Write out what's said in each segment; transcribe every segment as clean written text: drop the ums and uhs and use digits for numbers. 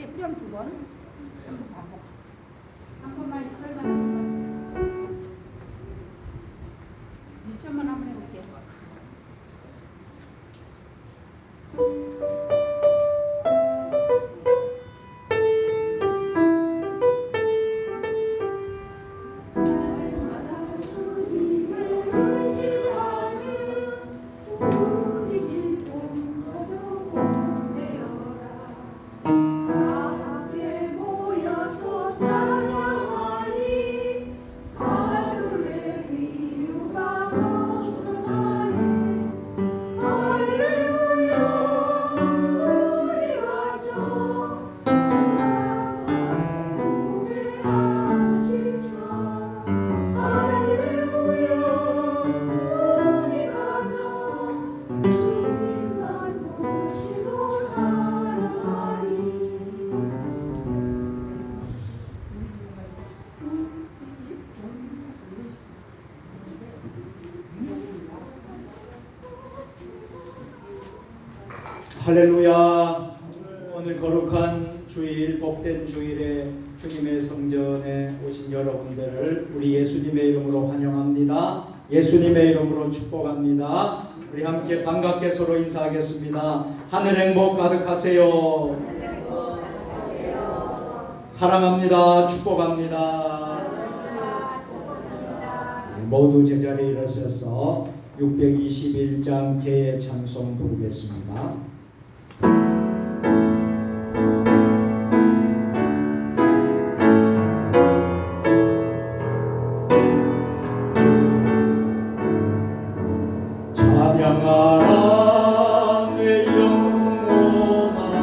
그때 뿌리면 2번. 한번 반복. 한 번만 설명. 1초만 한번 해볼게요. 할렐루야. 오늘 거룩한 주일, 복된 주일에 주님의 성전에 오신 여러분들을 우리 예수님의 이름으로 환영합니다. 예수님의 이름으로 축복합니다. 우리 함께 반갑게 서로 인사하겠습니다. 하늘 행복 가득하세요. 사랑합니다. 축복합니다. 모두 제자리에 일어서서 621장 개의 찬송 부르겠습니다. 찬양하라 내 영혼아,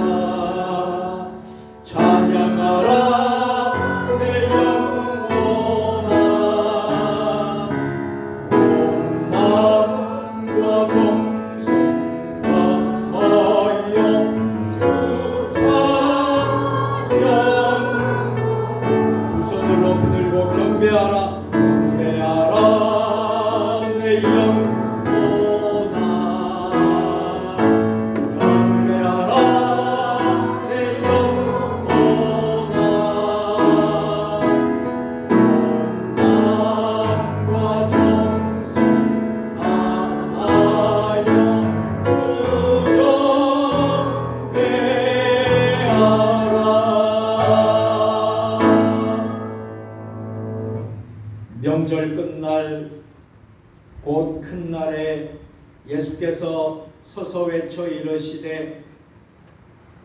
찬양하라 내 영혼아, 온 마음과 정성 다하여 주 찬양. 두 손을 높이 들고 경배하라, 경배하라 내 영혼아, 명절 끝날 곧 큰 날에 예수께서 서서 외쳐 이르시되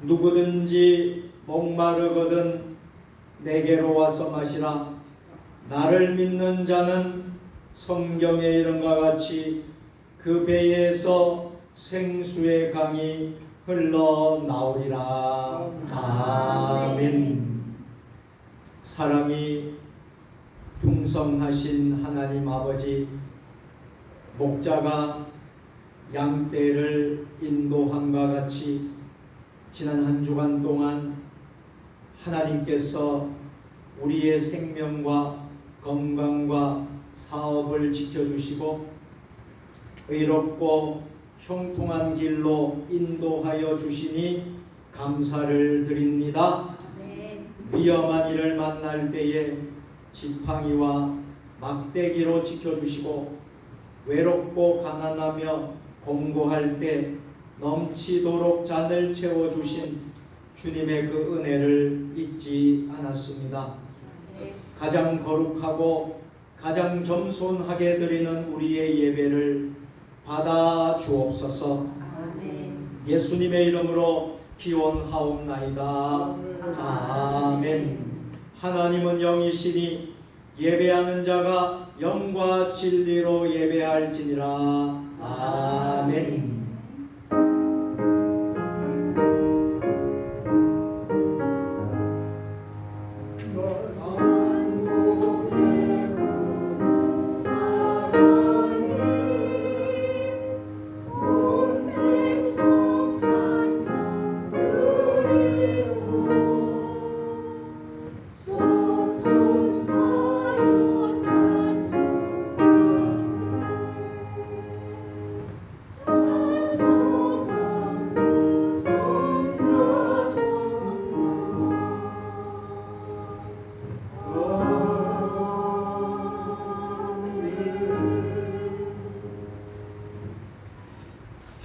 누구든지 목마르거든 내게로 와서 마시라. 나를 믿는 자는 성경에 이른과 같이 그 배에서 생수의 강이 흘러나오리라. 아멘. 사랑이 풍성하신 하나님 아버지, 목자가 양떼를 인도함과 같이 지난 한 주간 동안 하나님께서 우리의 생명과 건강과 사업을 지켜주시고 의롭고 형통한 길로 인도하여 주시니 감사를 드립니다. 위험한 일을 만날 때에 지팡이와 막대기로 지켜주시고 외롭고 가난하며 공고할 때 넘치도록 잔을 채워주신 주님의 그 은혜를 잊지 않았습니다. 가장 거룩하고 가장 겸손하게 드리는 우리의 예배를 받아 주옵소서. 예수님의 이름으로 기원하옵나이다. 아멘. 하나님은 영이시니 예배하는 자가 영과 진리로 예배할지니라. 아멘.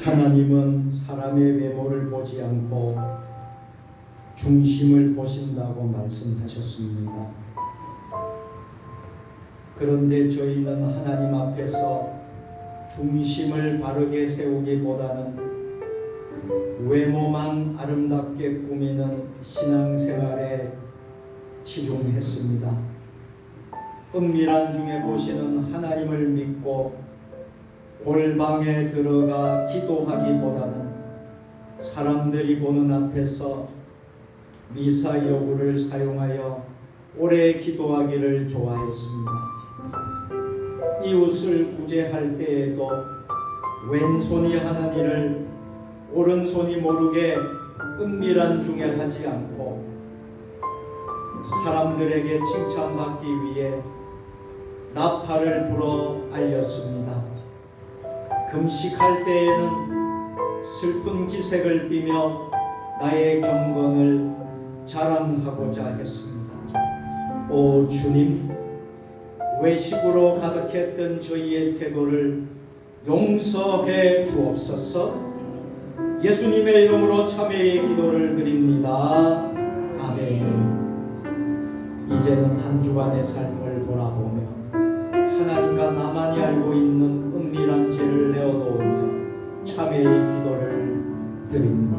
하나님은 사람의 외모를 보지 않고 중심을 보신다고 말씀하셨습니다. 그런데 저희는 하나님 앞에서 중심을 바르게 세우기보다는 외모만 아름답게 꾸미는 신앙생활에 치중했습니다. 은밀한 중에 보시는 하나님을 믿고 골방에 들어가 기도하기보다는 사람들이 보는 앞에서 미사 여구를 사용하여 오래 기도하기를 좋아했습니다. 이웃을 구제할 때에도 왼손이 하는 일을 오른손이 모르게 은밀한 중에 하지 않고 사람들에게 칭찬받기 위해 나팔을 불어 알렸습니다. 금식할 때에는 슬픈 기색을 띠며 나의 경건을 자랑하고자 했습니다. 오 주님, 외식으로 가득했던 저희의 태도를 용서해 주옵소서. 예수님의 이름으로 참회의 기도를 드립니다. 아멘. 이제는 한 주간의 삶을 돌아보며 하나님과 나만이 알고 있는 은밀한 죄를 내어놓으며 참회의 기도를 드립니다.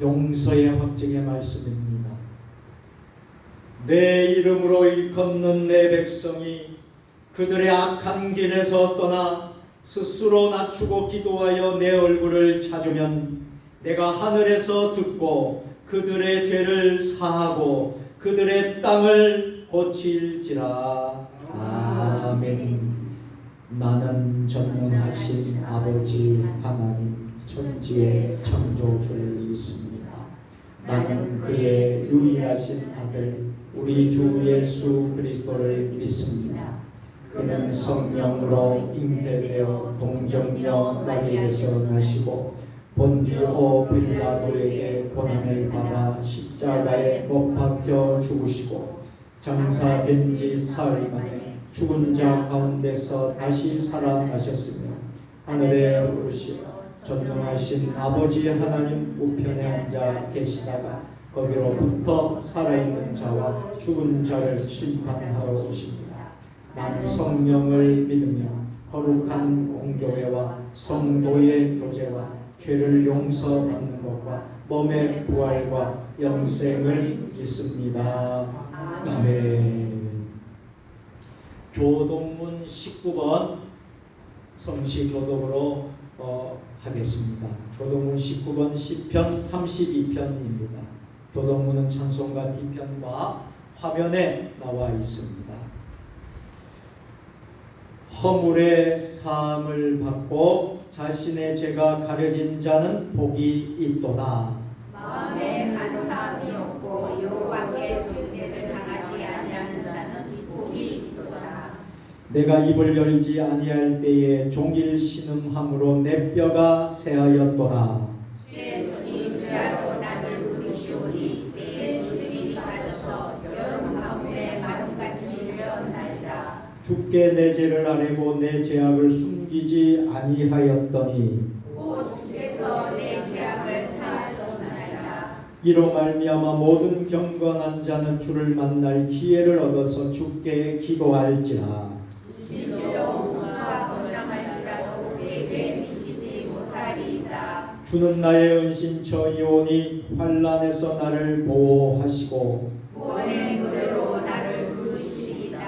용서의 확증의 말씀입니다. 내 이름으로 일컫는 내 백성이 그들의 악한 길에서 떠나 스스로 낮추고 기도하여 내 얼굴을 찾으면 내가 하늘에서 듣고 그들의 죄를 사하고 그들의 땅을 고칠지라. 아멘. 나는 전능하신 아버지 하나님 천지의 창조주를 믿습니다. 나는 그의 유일하신 아들 우리 주 예수 그리스도를 믿습니다. 그는 성령으로 잉태되어 동정녀 마리아에서 나시고 본디오 빌라도에게 고난을 받아 십자가에 못 박혀 죽으시고 장사된 지 사흘 만에 죽은 자 가운데서 다시 살아나셨으며 하늘에 오르시어 전능하신 아버지 하나님 우편에 앉아 계시다가 거기로부터 살아있는 자와 죽은 자를 심판하러 오십니다. 나는 성령을 믿으며 거룩한 공교회와 성도의 교제와 죄를 용서받는 것과 몸의 부활과 영생을 믿습니다. 아멘. 교동문 19번 성시 교독으로 하겠습니다. 교동문 19번 시편 32편입니다. 교동문은 찬송가 뒤편과 화면에 나와 있습니다. 허물의 사함을 받고 자신의 죄가 가려진 자는 복이 있도다. 마음에 간사함이 없고 여호와께 존재를 당하지 아니하는 자는 복이 있도다. 내가 입을 열지 아니할 때에 종일 신음함으로 내 뼈가 새하였도다. 주의 손이 주야로 나를 부르시오니 내 수질이 빠져서 여름 가뭄에 마름같이 되었나이다. 주께 내 죄를 아뢰고 내 죄악을 숨기지 아니하였더니 오 주께서 내 죄악을 사하셨나이다. 이로 말미암아 모든 경건한 자는 주를 만날 기회를 얻어서 주께 기도할지라. 진실로 공수와 건강할지라도 우리에게 미치지 못하리이다. 주는 나의 은신처이오니 환난에서 나를 보호하시고 구원의 노래로 나를 부르시리이다.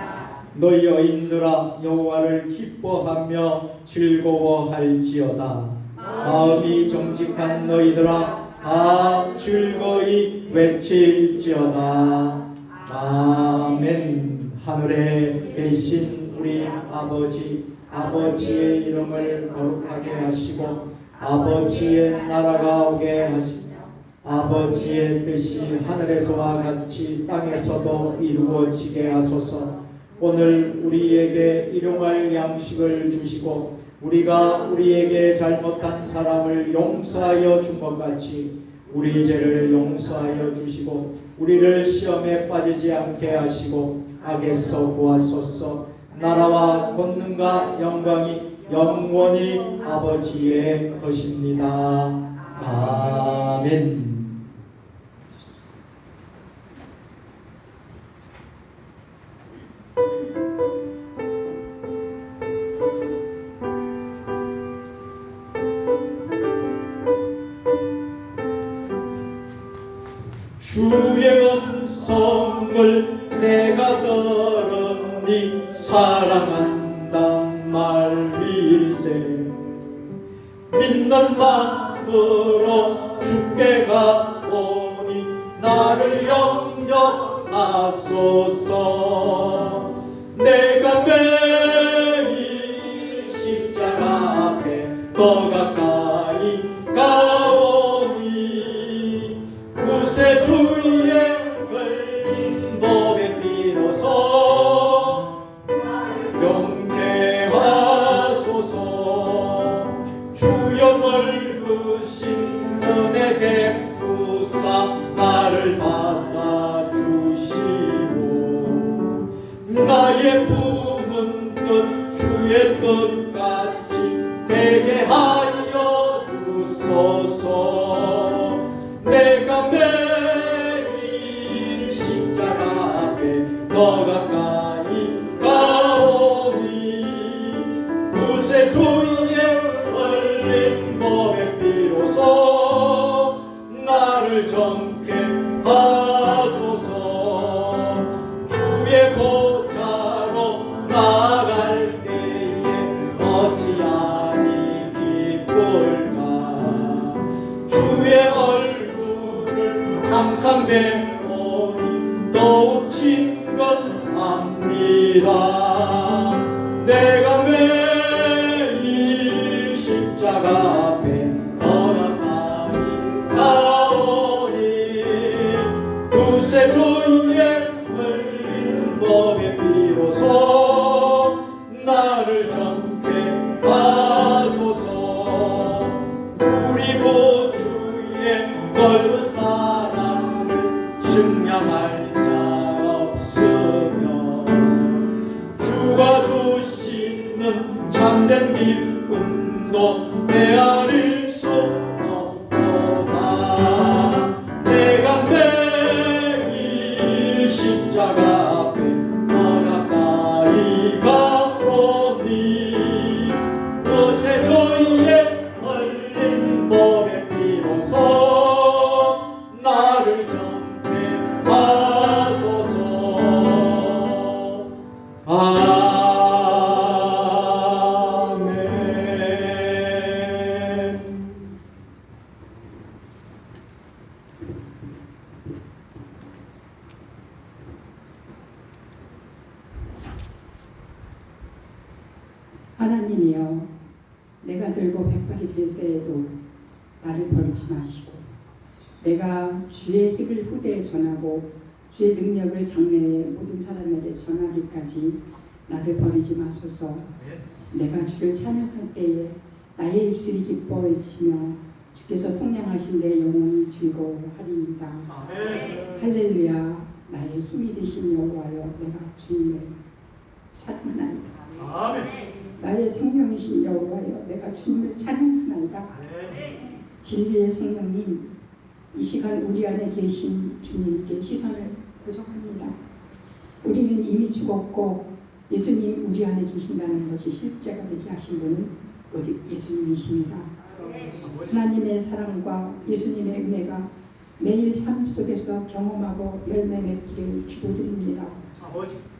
너희 여인들아 여호와를 기뻐하며 즐거워할지어다. 마음이 정직한 너희들아 다 즐거이 외칠지어다. 아멘. 하늘에 계신 우리 아버지의 이름을 거룩하게 하시고 아버지의 나라가 오게 하시며 아버지의 뜻이 하늘에서와 같이 땅에서도 이루어지게 하소서. 오늘 우리에게 일용할 양식을 주시고 우리가 우리에게 잘못한 사람을 용서하여 준 것 같이 우리 죄를 용서하여 주시고 우리를 시험에 빠지지 않게 하시고 악에서 구하소서. 나라와 권능과 영광이 영원히 아버지의 것입니다. 아멘. 주의 음성을 내가 들었니 사랑한단 말일세. 믿는 마음으로 주께 가오니 나를 영접하소서. 내가 매일 십자가 앞에 더 가까이 가오니 구세주의 흘린 법에 빌어서 용케하소서. 주여 넓으신 은혜 베푸사 나를 받아주시고 나의 품은 뜻 주의 뜻같이 되게 하여 주소서. 내가 매일 십자가 앞에 더 가까이 가오니 구세주의 흘린 법에 비로소 나를 정케 하소서. 주의 보좌로 나아갈 때에 어찌하니 기쁠까. 주의 얼굴을 항상 뵈오니 더욱 친근합니다. 내가 매일 십자가 앞에 더 가까이 가오니 구세주의 흘린 법에 비로소 나를 정케 하소서. 우리 구주의 넓은 사랑을 측량할 자 없으며 주가 주시는 참된 기쁨도 헤아릴 수 없도다. 내가 매일 십자가 앞에 더 가까이 가오니 구세주의 흘린 법에 비로소 나를 정케 하소서. 아멘. 하나님이여, 내가 늙고 백발이 될 때에도 나를 버리지 마시고 내가 주의 힘을 후대에 전하고 주의 능력을 장래의 모든 사람에게 전하기까지 나를 버리지 마소서. 내가 주를 찬양할 때에 나의 입술이 기뻐 외치며 주께서 속량하신 내 영혼이 즐거워하리이다. 할렐루야. 나의 힘이 되신 여호와여, 내가 주님을 사랑하나이다. 나의 생명이신 여호와여, 내가 주님을 찬양하나이다. 진리의 성령님, 이 시간 우리 안에 계신 주님께 시선을 고정합니다. 우리는 이미 죽었고 예수님 우리 안에 계신다는 것이 실제가 되게 하신 분은 오직 예수님이십니다. 하나님의 사랑과 예수님의 은혜가 매일 삶 속에서 경험하고 열매 맺기를 기도드립니다.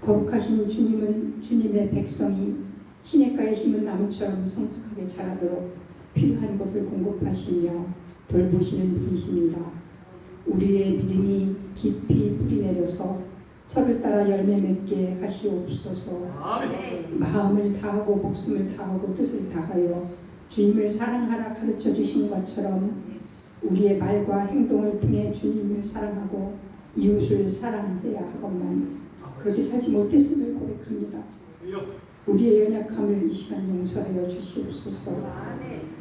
거룩하신 주님은 주님의 백성이 시냇가에 심은 나무처럼 성숙하게 자라도록 필요한 것을 공급하시며 돌보시는 분이십니다. 우리의 믿음이 깊이 뿌리내려서 철을 따라 열매 맺게 하시옵소서. 마음을 다하고 목숨을 다하고 뜻을 다하여 주님을 사랑하라 가르쳐 주신 것처럼 우리의 말과 행동을 통해 주님을 사랑하고 이웃을 사랑해야 하건만 그렇게 살지 못했음을 고백합니다. 우리의 연약함을 이 시간 용서하여 주시옵소서.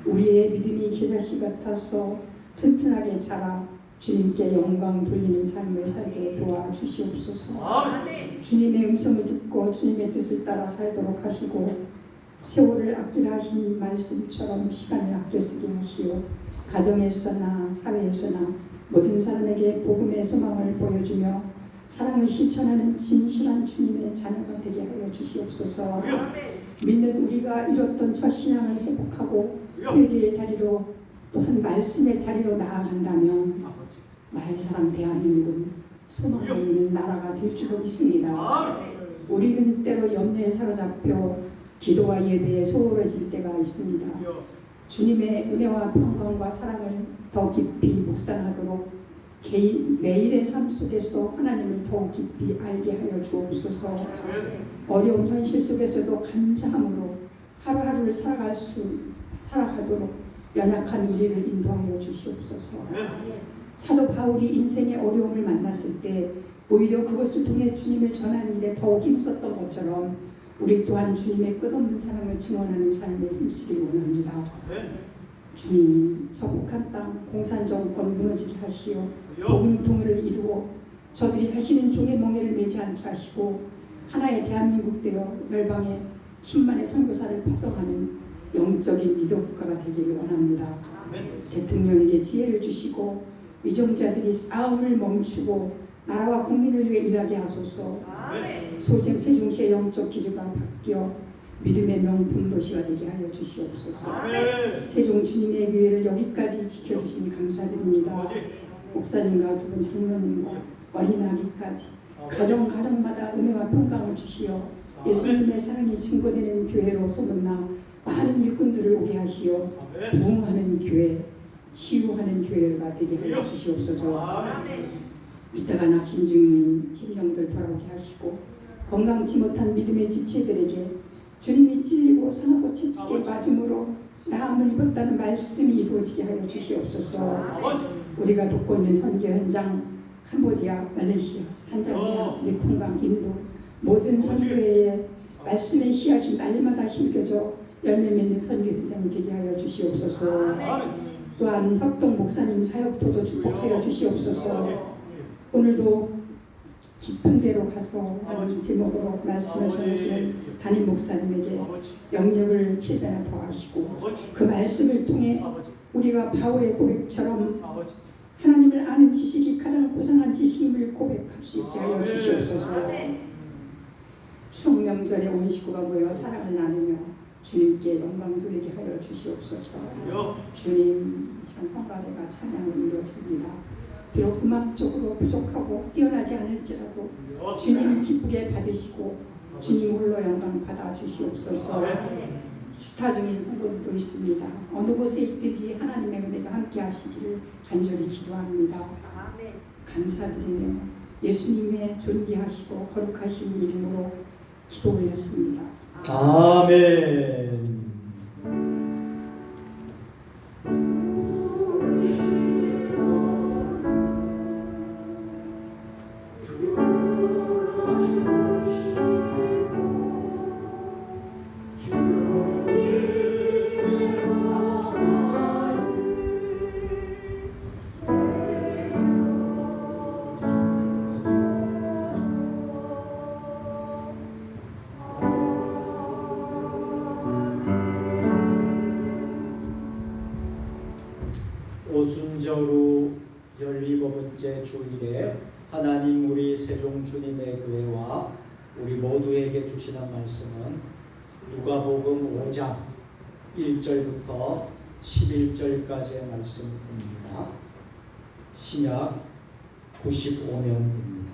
우리의 믿음이 겨자씨 같아서 튼튼하게 자라 주님께 영광 돌리는 삶을 살게 도와주시옵소서. 주님의 음성을 듣고 주님의 뜻을 따라 살도록 하시고 세월을 아끼라 하신 말씀처럼 시간을 아껴 쓰게 하시오. 가정에서나 사회에서나 모든 사람에게 복음의 소망을 보여주며 사랑을 실천하는 진실한 주님의 자녀가 되게 하여 주시옵소서. 믿는 우리가 잃었던 첫 신앙을 회복하고 회개의 자리로 또한 말씀의 자리로 나아간다면 나의 사랑 대한민국은 소망이 있는 나라가 될 줄로 믿습니다. 우리는 때로 염려에 사로잡혀 기도와 예배에 소홀해질 때가 있습니다. 주님의 은혜와 평강과 사랑을 더 깊이 묵상하도록 매일의 삶 속에서 하나님을 더욱 깊이 알게 하여 주옵소서. 어려운 현실 속에서도 감사함으로 하루하루를 살아가도록 연약한 우리를 인도하여 주시옵소서. 사도 바울이 인생의 어려움을 만났을 때 오히려 그것을 통해 주님을 전하는 일에 더욱 힘썼던 것처럼 우리 또한 주님의 끝없는 사랑을 증언하는 삶에 힘쓰기를 원합니다. 주님, 저 북한 땅 공산정권 무너지게 하시오. 복음 통일을 이루어 저들이 다시는 종의 멍에를 매지 않게 하시고 하나의 대한민국 되어 열방에 10만의 선교사를 파송하는 영적인 리더 국가가 되기를 원합니다. 대통령에게 지혜를 주시고 위정자들이 싸움을 멈추고 나라와 국민을 위해 일하게 하소서. 소재 세종시의 영적 기류가 바뀌어 믿음의 명품 도시가 되게 하여 주시옵소서. 세종 주님의 교회를 여기까지 지켜주신 감사드립니다. 목사님과 두 분 장로님과 어린아기까지 가정마다 은혜와 평강을 주시어 예수님의 사랑이 증거되는 교회로 소문나 많은 일꾼들을 오게 하시어 부흥하는 교회, 치유하는 교회가 되게 하여 주시옵소서. 이따가 낙심 중인 심령들 돌아오게 하시고 건강치 못한 믿음의 지체들에게 주님이 찔리고 상하고 채찍에 맞음으로 나음을 입었다는 말씀이 이루어지게 하여 주시옵소서. 우리가 돕고 있는 선교 현장 캄보디아, 말레이시아, 탄자니아, 메콩강, 인도 모든 선교회에 말씀의 씨앗이 날마다 심겨져 열매 맺는 선교 현장이 되게 하여 주시옵소서. 또한 협동 목사님 사역도도 축복하여 주시옵소서. 오늘도 깊은 데로 가서 하는 제목으로 말씀을 전하시는 담임 목사님에게 영역을 최대한 더하시고 그 말씀을 통해 우리가 바울의 고백처럼 하나님을 아는 지식이 가장 고상한 지식임을 고백할 수 있게 하여 주시옵소서. 추석 명절에 온 식구가 모여 사랑을 나누며 주님께 영광 돌리게 하여 주시옵소서. 주님, 찬송가대가 찬양을 올려드립니다. 비록 음악적으로 부족하고 뛰어나지 않을지라도 주님 기쁘게 받으시고 주님 홀로 영광 받아 주시옵소서. 수타 중인 성도들도 있습니다. 어느 곳에 있든지 하나님의 은혜가 함께 하시기를 간절히 기도합니다. 감사드리며 예수님의 존귀하시고 거룩하신 이름으로 기도 올렸습니다. 아멘. 오순절후 17번째 주일에 하나님 우리 세종 주님의 교회와 우리 모두에게 주시는 말씀은 누가복음 5장 1절부터 11절까지의 말씀입니다. 신약 95면입니다.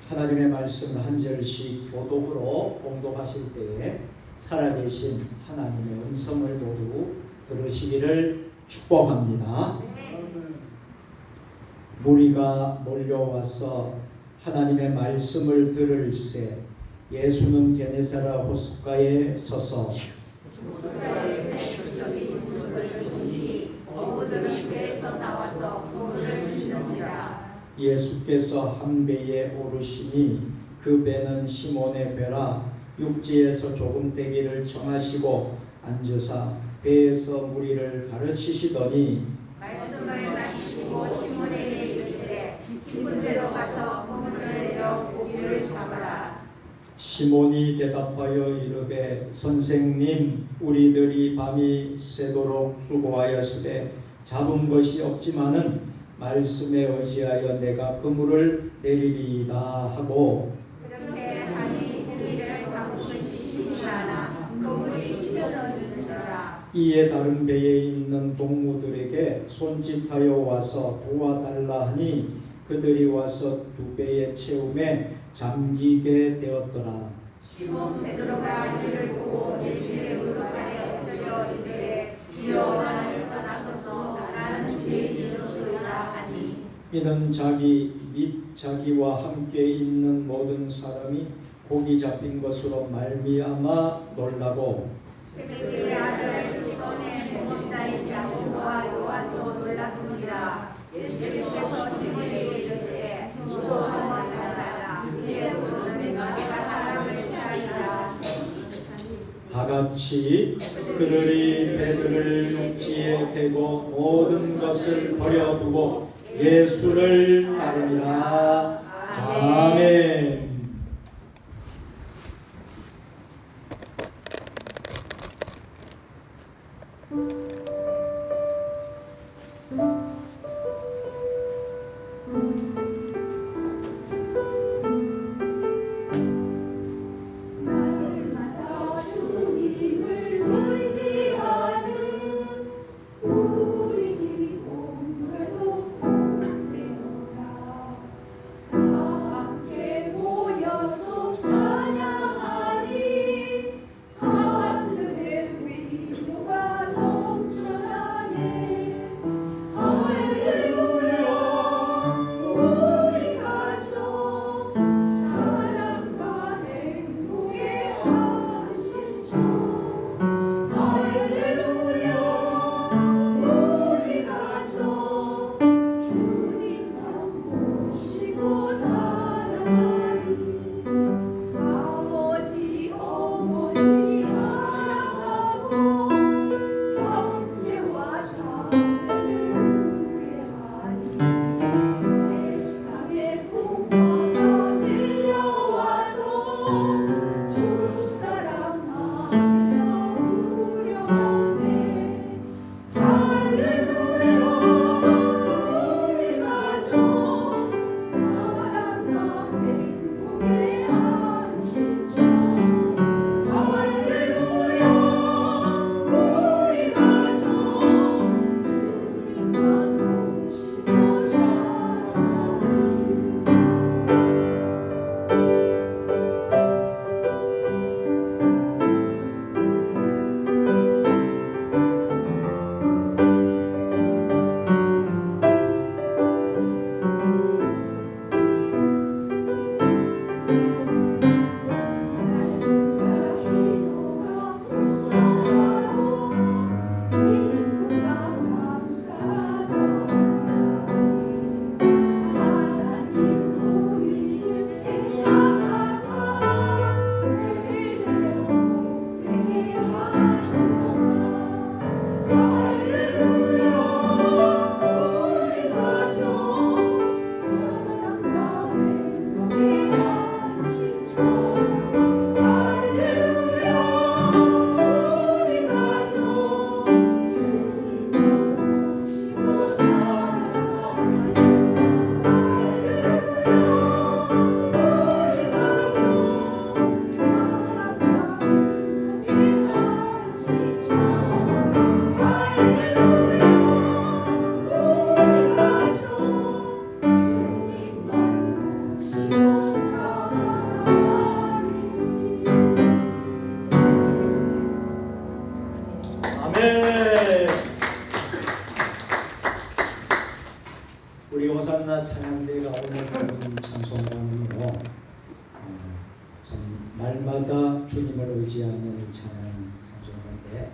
하나님의 말씀 한 절씩 교독으로 봉독하실 때에 살아계신 하나님의 음성을 모두 들으시기를 축복합니다. 무리가 몰려와서 하나님의 말씀을 들을새 예수는 게네사라 호숫가에 서서 어부들은 배에서 나와서 그물을 치는지라. 예수께서 한 배에 오르시니 그 배는 시몬의 배라. 육지에서 조금 되기를 청하시고 앉으사 배에서 무리를 가르치시더니 말씀을 마치시고 시몬에게 이르시되 깊은 데로 가서 그물을 내려 고기를 잡아라. 시몬이 대답하여 이르되 선생님 우리들이 밤이 새도록 수고하였으되 잡은 것이 없지만은 말씀에 의지하여 내가 그물을 내리리이다 하고 그렇게 하니 고기를 잡은 것이 쉽지 않아 그물이 찢어졌느니라. 이에 다른 배에 있는 동무들에게 손짓하여 와서 도와달라 하니 그들이 와서 두 배의 채움에 잠기게 되었더라. 시몬 베드로가 이를 보고 예수의 무릎 아래 엎드려 이르되 주여 나를 떠나소서 나는 죄인이로소이다 하니 이는 자기 및 자기와 함께 있는 모든 사람이 고기 잡힌 것으로 말미암아 놀라고 세배의 아들 시몬의 동업자인 야고보와 요한도 놀랐습니다. 예수께서 그들에게 이르시되 무서워하지 말라. 이제 오늘 내가 사람을 취하리라 하시니 다 같이 그들이 배들을 육지에 대고 모든 것을 버려두고 예수를 따르니라. 아멘. 날마다 주님을 의지하는 우리 집 온 가족 복되어라. 다 함께 모여서 찬양하니 하늘의 위로가 넘쳐나네. 할렐루야. 우리 가족 사랑과 행복의 안식처. 할렐루야. 우리 가족 주님만 모시고 살아가리. 아버지 어머니 사랑하고 형제와 자매를 우애하니. 세상에 풍파가 밀려와도 주 사랑하면서 우려내. 할렐루야. 우리 가족 사랑과 행복의 안식처. 할렐루야. 우리 가족 주님만 모시고 살아가리. 말씀과 기도가 불쌍하고 기쁨과 감사가 많으니 하나님 우리 집 생각하사 그대로 되게 하시노라. 할렐루야. 우리 가족 사랑과 행복의 안식처. 할렐루야. 우리 가족 주님만 모시고 살아가리. 할렐루야. 우리 가족 사랑과 행복의 안식처. 할렐루야. 우리 가족 주님만 모시고 아멘. 우리 호산나 찬양대가 오늘 부른 찬송가는요, 참 주님을 의지하는 찬양 선정인데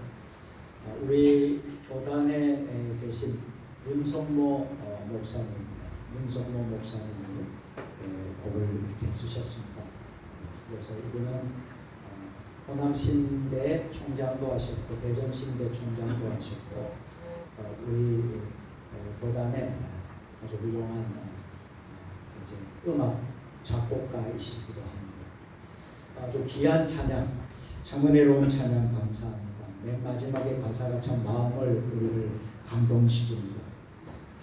우리 교단에 계신 문성모 목사님입니다. 문성모 목사님이 곡을 이렇게 쓰셨습니다. 그래서 이분은 호남신대 총장도 하셨고 대전신대 총장도 하셨고 우리 교단에 아주 훌륭한 이제 음악 작곡가이시기도 합니다. 아주 귀한 찬양, 참 은혜로운 찬양 감사합니다. 맨 마지막에 가사가 참 마음을 우리를 감동시킵니다.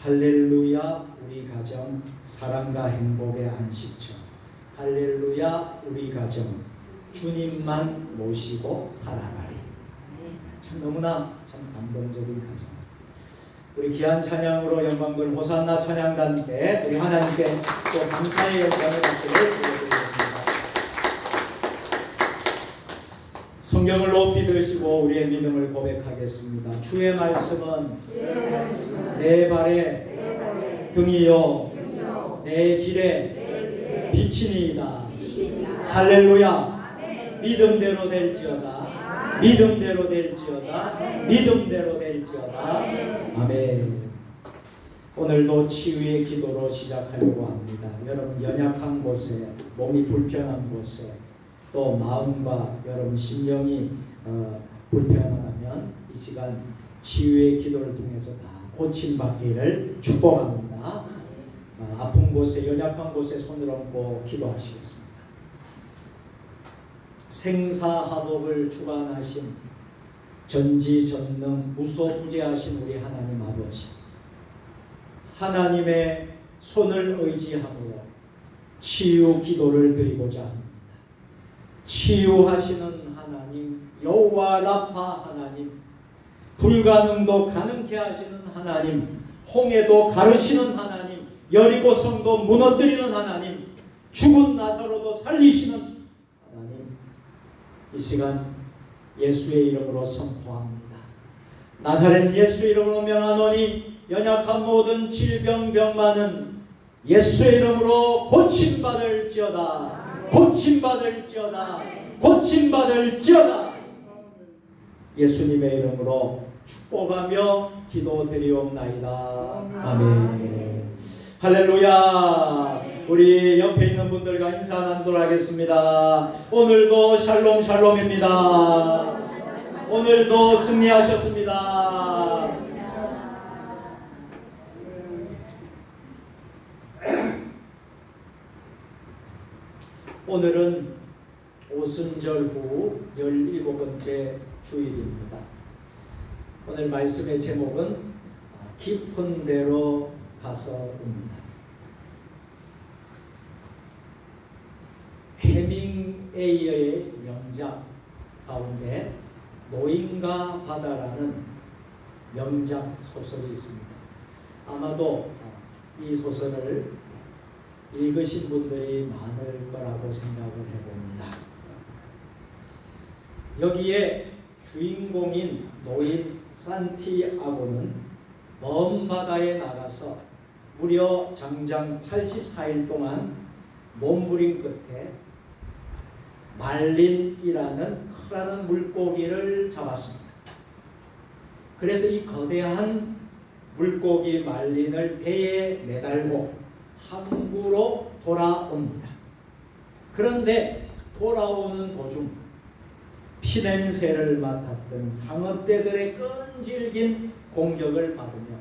할렐루야 우리 가정 사랑과 행복의 안식처. 할렐루야 우리 가정 주님만 모시고 살아가리. 참 너무나 참 감동적인 가사. 우리 귀한 찬양으로 영광들 호산나 찬양단 때 우리 하나님께 또 감사의 영광의 박수를 드리겠습니다. 성경을 높이 드시고 우리의 믿음을 고백하겠습니다. 주의 말씀은 내 발에 등이요 내 길에 빛이니이다. 할렐루야. 믿음대로 될지어다. 믿음대로 될지어다. 믿음대로 될지어다. 아멘. 오늘도 치유의 기도로 시작하려고 합니다. 여러분 연약한 곳에, 몸이 불편한 곳에, 또 마음과 여러분 심령이 불편하다면 이 시간 치유의 기도를 통해서 다 고침받기를 축복합니다. 아픈 곳에, 연약한 곳에 손을 얹고 기도하시겠습니다. 생사화복을 주관하신 전지전능 무소부재하신 우리 하나님 아버지, 하나님의 손을 의지하고 치유 기도를 드리고자 합니다. 치유하시는 하나님, 여호와 라파 하나님, 불가능도 가능케 하시는 하나님, 홍해도 가르시는 하나님, 여리고성도 무너뜨리는 하나님, 죽은 나사로도 살리시는 하나님, 이 시간 예수의 이름으로 선포합니다. 나사렛 예수 이름으로 명하노니 연약한 모든 질병 병만은 예수의 이름으로 고침받을지어다. 고침받을지어다. 고침받을지어다. 예수님의 이름으로 축복하며 기도드리옵나이다. 아멘. 할렐루야. 우리 옆에 있는 분들과 인사 나누도록 하겠습니다. 오늘도 샬롬 샬롬입니다. 오늘도 승리하셨습니다. 오늘은 오순절 후 17번째 주일입니다. 오늘 말씀의 제목은 깊은 데로 가서입니다. 해밍웨이의 명작 가운데 노인과 바다라는 명작 소설이 있습니다. 아마도 이 소설을 읽으신 분들이 많을 거라고 생각을 해봅니다. 여기에 주인공인 노인 산티아고는 먼 바다에 나가서 무려 장장 84일 동안 몸부림 끝에 말린이라는 크라는 물고기를 잡았습니다. 그래서 이 거대한 물고기 말린을 배에 매달고 항구로 돌아옵니다. 그런데 돌아오는 도중 피냄새를 맡았던 상어떼들의 끈질긴 공격을 받으며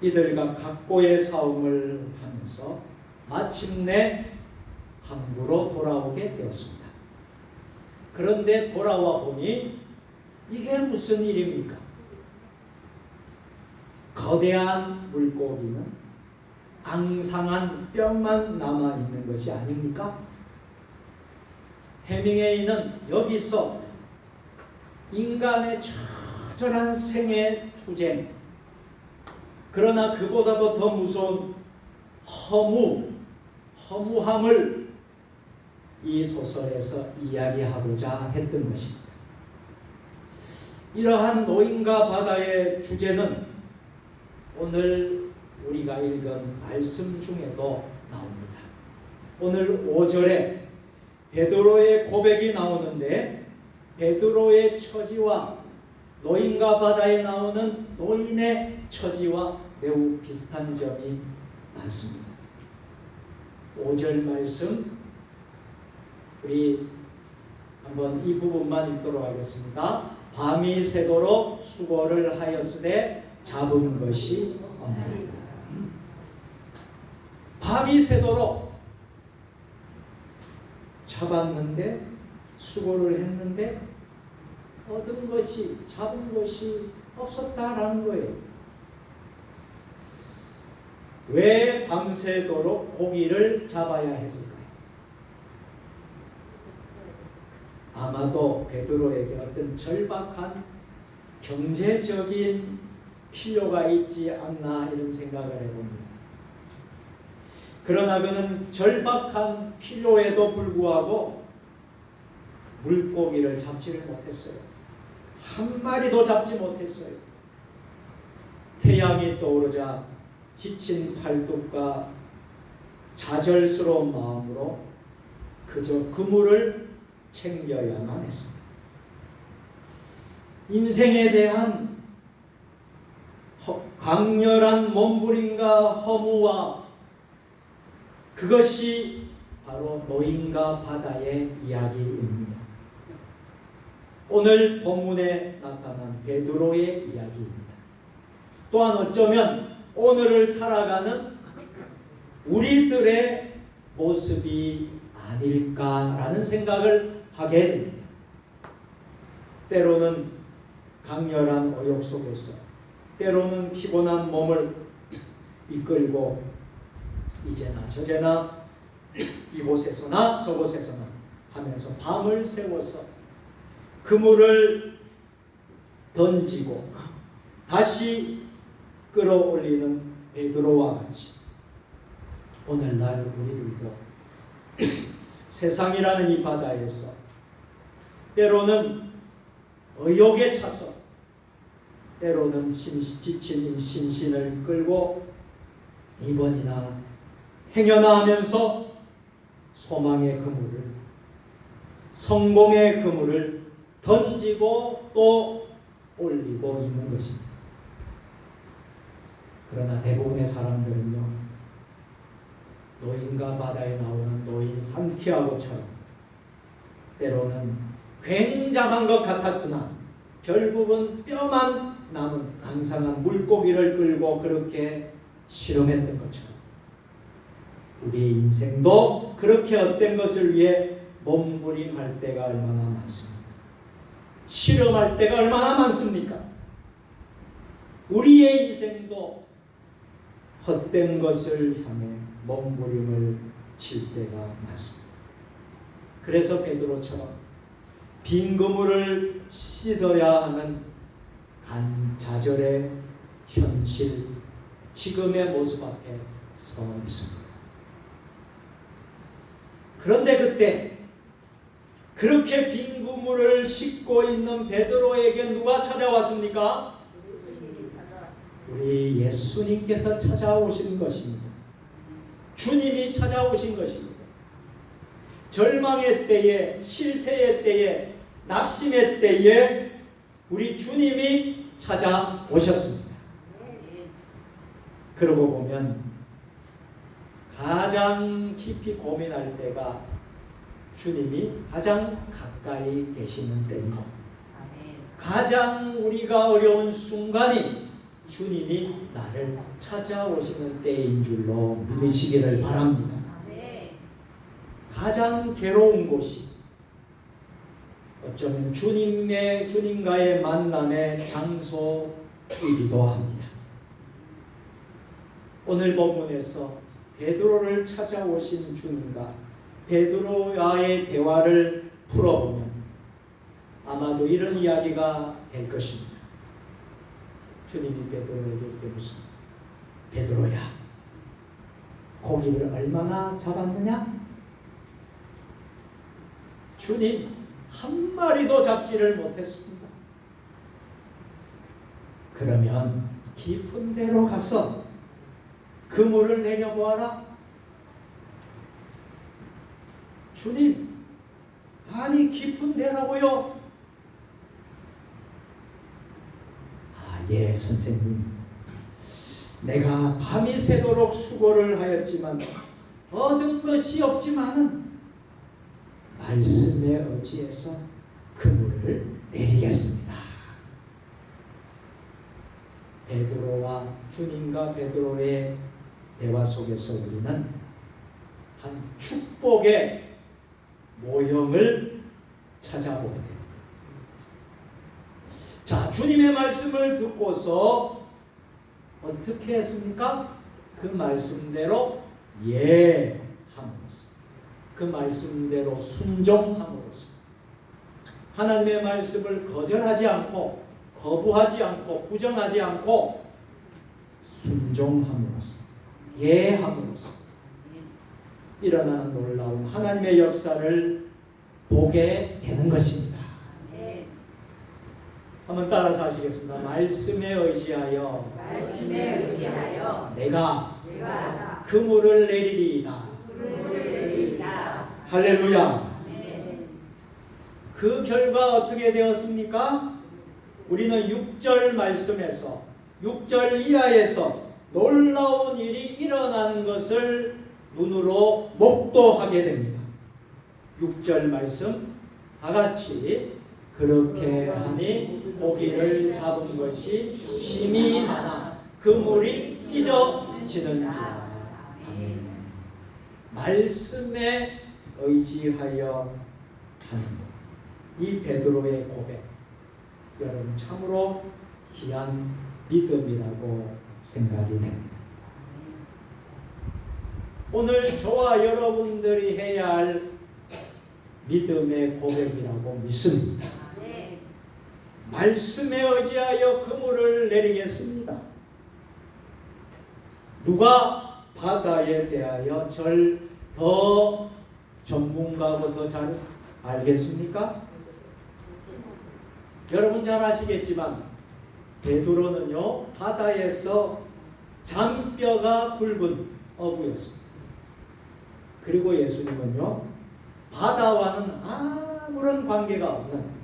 이들과 각고의 싸움을 하면서 마침내 항구로 돌아오게 되었습니다. 그런데 돌아와 보니 이게 무슨 일입니까? 거대한 물고기는 앙상한 뼈만 남아있는 것이 아닙니까? 해밍웨이는 여기서 인간의 처절한 생애 투쟁, 그러나 그보다도 더 무서운 허무함을 이 소설에서 이야기하고자 했던 것입니다. 이러한 노인과 바다의 주제는 오늘 우리가 읽은 말씀 중에도 나옵니다. 오늘 5절에 베드로의 고백이 나오는데 베드로의 처지와 노인과 바다에 나오는 노인의 처지와 매우 비슷한 점이 많습니다. 5절 말씀 우리 한번 이 부분만 읽도록 하겠습니다. 밤이 새도록 수고를 하였으되 잡은 것이 없나이다. 밤이 새도록 잡았는데 수고를 했는데 얻은 것이 잡은 것이 없었다라는 거예요. 왜 밤새도록 고기를 잡아야 했을까요? 아마도 베드로에게 어떤 절박한 경제적인 필요가 있지 않나 이런 생각을 해봅니다. 그러나 그는 절박한 필요에도 불구하고 물고기를 잡지를 못했어요. 한 마리도 잡지 못했어요. 태양이 떠오르자 지친 팔뚝과 좌절스러운 마음으로 그저 그물을 챙겨야만 했습니다. 인생에 대한 강렬한 몸부림과 허무와 그것이 바로 노인과 바다의 이야기입니다. 오늘 본문에 나타난 베드로의 이야기입니다. 또한 어쩌면 오늘을 살아가는 우리들의 모습이 아닐까라는 생각을 하게 됩니다. 때로는 강렬한 어욕 속에서, 때로는 피곤한 몸을 이끌고 이제나 저제나 이곳에서나 저곳에서나 하면서 밤을 새워서 그물을 던지고 다시 끌어올리는 베드로와 같이 오늘날 우리들도 세상이라는 이 바다에서 때로는 의욕에 차서 때로는 지친 심신을 끌고 이번이나 행여나 하면서 소망의 그물을, 성공의 그물을 던지고 또 올리고 있는 것입니다. 그러나 대부분의 사람들은요, 노인과 바다에 나오는 노인 산티아고처럼 때로는 굉장한 것 같았으나 결국은 뼈만 남은 앙상한 물고기를 끌고 그렇게 실험했던 것처럼 우리의 인생도 그렇게 헛된 것을 위해 몸부림할 때가 얼마나 많습니까? 실험할 때가 얼마나 많습니까? 우리의 인생도 헛된 것을 향해 몸부림을 칠 때가 많습니다. 그래서 베드로처럼 빈 그물을 씻어야 하는 좌절의 현실, 지금의 모습 앞에 서 있습니다. 그런데 그때 그렇게 빈 그물을 씻고 있는 베드로에게 누가 찾아왔습니까? 우리 예수님께서 찾아오신 것입니다. 주님이 찾아오신 것입니다. 절망의 때에, 실패의 때에, 낙심의 때에 우리 주님이 찾아오셨습니다. 그러고 보면 가장 깊이 고민할 때가 주님이 가장 가까이 계시는 때이고 가장 우리가 어려운 순간이 주님이 나를 찾아오시는 때인 줄로 믿으시기를 바랍니다. 가장 괴로운 곳이 어쩌면 주님과의 만남의 장소이기도 합니다. 오늘 본문에서 베드로를 찾아오신 주님과 베드로와의 대화를 풀어보면 아마도 이런 이야기가 될 것입니다. 주님이 베드로에게 이렇게 묻습니다. 베드로야, 고기를 얼마나 잡았느냐? 주님, 한 마리도 잡지를 못했습니다. 그러면 깊은 데로 가서 그물을 내려보아라. 주님, 아니 깊은 데라고요? 예 선생님, 내가 밤이 새도록 수고를 하였지만 얻은 것이 없지만은 말씀에 의지해서 그물을 내리겠습니다. 베드로와 주님과 베드로의 대화 속에서 우리는 한 축복의 모형을 찾아보게 됩니다. 자, 주님의 말씀을 듣고서 어떻게 했습니까? 그 말씀대로 예함으로써, 그 말씀대로 순종함으로써, 하나님의 말씀을 거절하지 않고 거부하지 않고 부정하지 않고 순종함으로써, 예함으로써 일어나는 놀라운 하나님의 역사를 보게 되는 것입니다. 한번 따라서 하시겠습니다. 말씀에 의지하여 내가 그물을 내리리이다. 할렐루야. 그 결과 어떻게 되었습니까? 우리는 6절 말씀에서 6절 이하에서 놀라운 일이 일어나는 것을 눈으로 목도하게 됩니다. 6절 말씀 다 같이 그렇게 하니 고기를 잡은 것이 심히 많아 그물이 찢어지는지라. 아멘. 말씀에 의지하여 하는 이 베드로의 고백, 여러분 참으로 귀한 믿음이라고 생각이 됩니다. 오늘 저와 여러분들이 해야 할 믿음의 고백이라고 믿습니다. 말씀에 의지하여 그물을 내리겠습니다. 누가 바다에 대하여 더 전문가고 더 잘 알겠습니까? 여러분 잘 아시겠지만 베드로는요 바다에서 장뼈가 굵은 어부였습니다. 그리고 예수님은요 바다와는 아무런 관계가 없는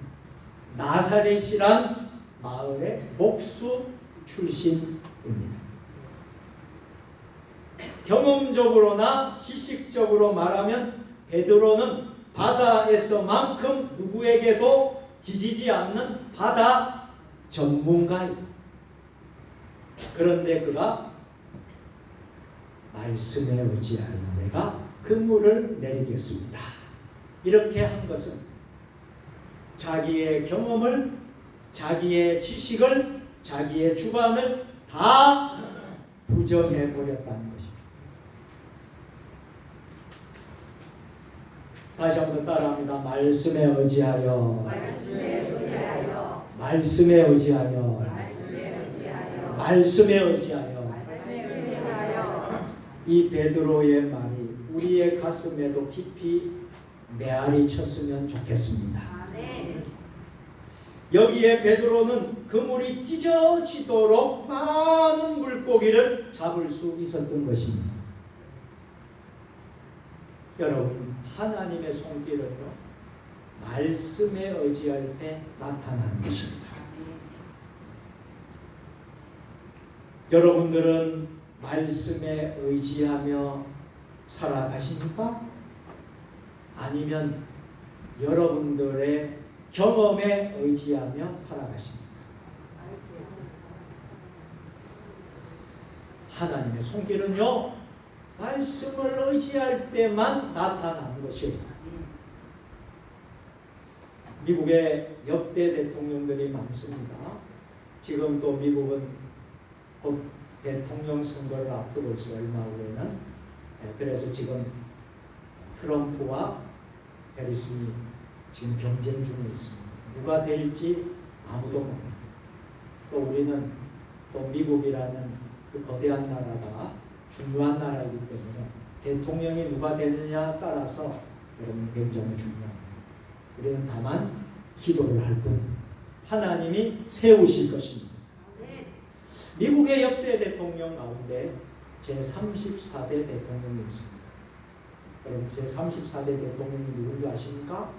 나사렛이란 마을의 목수 출신입니다. 경험적으로나 지식적으로 말하면 베드로는 바다에서만큼 누구에게도 뒤지지 않는 바다 전문가입니다. 그런데 그가 말씀에 의지하여 내가 그물을 내리겠습니다. 이렇게 한 것은 자기의 경험을, 자기의 지식을, 자기의 주관을 다 부정해 버렸다는 것입니다. 다시 한번 따라합니다. 말씀에 의지하여, 말씀에 의지하여, 말씀에 의지하여. 이 베드로의 말이 우리의 가슴에도 깊이 메아리 쳤으면 좋겠습니다. 여기에 베드로는 그물이 찢어지도록 많은 물고기를 잡을 수 있었던 것입니다. 여러분, 하나님의 손길은요 말씀에 의지할 때 나타나는 것입니다. 여러분들은 말씀에 의지하며 살아가십니까? 아니면 여러분들의 경험에 의지하며 살아가십니까? 하나님의 손길은요 말씀을 의지할 때만 나타나는 것입니다. 미국의 역대 대통령들이 많습니다. 지금 또 미국은 곧 대통령 선거를 앞두고 있어요. 얼마 후에는. 그래서 지금 트럼프와 해리슨이 지금 경쟁 중에 있습니다. 누가 될지 아무도 모릅니다. 또 우리는 또 미국이라는 그 거대한 나라가 중요한 나라이기 때문에 대통령이 누가 되느냐에 따라서 여러분 굉장히 중요합니다. 우리는 다만 기도를 할 뿐 하나님이 세우실 것입니다. 미국의 역대 대통령 가운데 제34대 대통령이 있습니다. 여러분 제34대 대통령이 누군 줄 아십니까?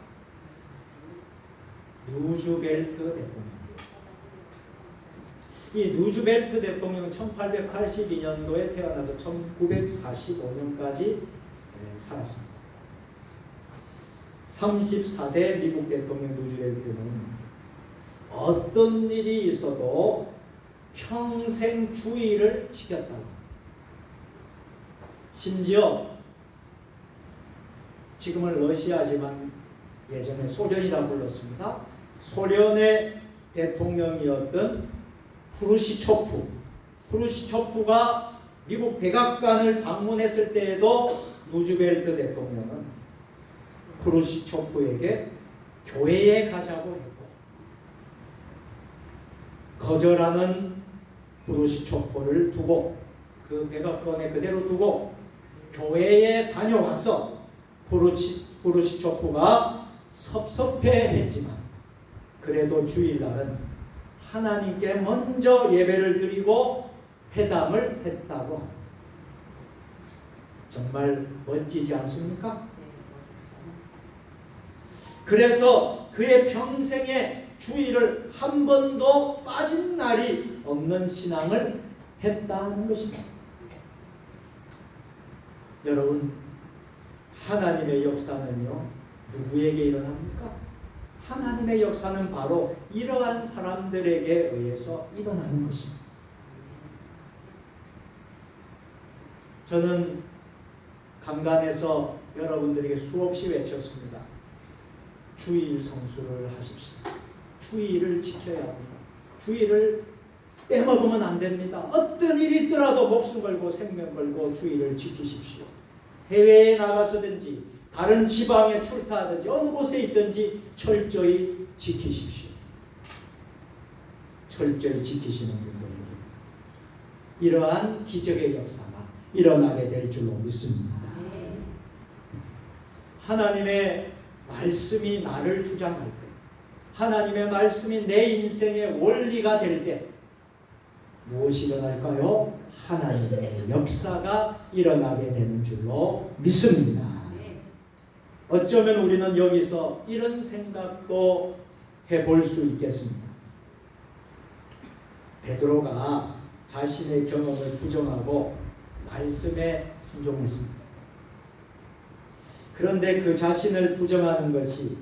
루즈벨트 대통령. 이 루즈벨트 대통령은 1882년도에 태어나서 1945년까지 살았습니다. 34대 미국 대통령 루즈벨트는 어떤 일이 있어도 평생 주의를 지켰다고. 심지어 지금은 러시아지만 예전에 소련이라 불렀습니다. 소련의 대통령이었던 후르시초프가 미국 백악관을 방문했을 때에도 루즈벨트 대통령은 후르시초프에게 교회에 가자고 했고, 거절하는 후르시초프를 두고 그 백악관에 그대로 두고 교회에 다녀왔어. 후르시초프가 섭섭해했지만 그래도 주일날은 하나님께 먼저 예배를 드리고 회담을 했다고 합니다. 정말 멋지지 않습니까? 그래서 그의 평생에 주일을 한 번도 빠진 날이 없는 신앙을 했다는 것입니다. 여러분, 하나님의 역사는요, 누구에게 일어납니까? 하나님의 역사는 바로 이러한 사람들에게 의해서 일어나는 것입니다. 저는 강단에서 여러분들에게 수없이 외쳤습니다. 주일 성수를 하십시오. 주일을 지켜야 합니다. 주일을 빼먹으면 안 됩니다. 어떤 일이 있더라도 목숨 걸고 생명 걸고 주일을 지키십시오. 해외에 나가서든지 다른 지방에 출타하든지 어느 곳에 있든지 철저히 지키십시오. 철저히 지키시는 분들에게 이러한 기적의 역사가 일어나게 될 줄로 믿습니다. 하나님의 말씀이 나를 주장할 때, 하나님의 말씀이 내 인생의 원리가 될 때 무엇이 일어날까요? 하나님의 역사가 일어나게 되는 줄로 믿습니다. 어쩌면 우리는 여기서 이런 생각도 해볼 수 있겠습니다. 베드로가 자신의 경험을 부정하고 말씀에 순종했습니다. 그런데 그 자신을 부정하는 것이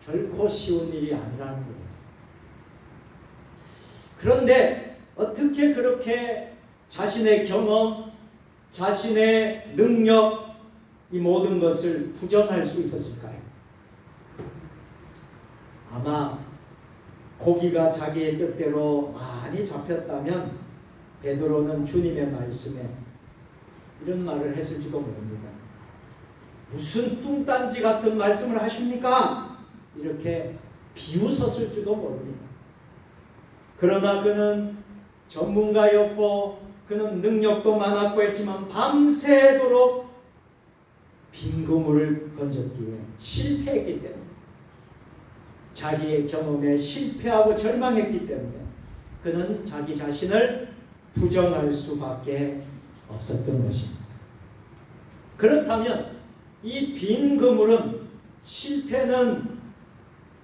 결코 쉬운 일이 아니라는 거예요. 그런데 어떻게 그렇게 자신의 경험, 자신의 능력, 이 모든 것을 부정할 수 있었을까요? 아마 고기가 자기의 뜻대로 많이 잡혔다면 베드로는 주님의 말씀에 이런 말을 했을지도 모릅니다. 무슨 뚱딴지 같은 말씀을 하십니까? 이렇게 비웃었을지도 모릅니다. 그러나 그는 전문가였고 그는 능력도 많았고 했지만 밤새도록 빈 그물을 던졌기에 실패했기 때문에, 자기의 경험에 실패하고 절망했기 때문에 그는 자기 자신을 부정할 수밖에 없었던 것입니다. 그렇다면 이 빈 그물은, 실패는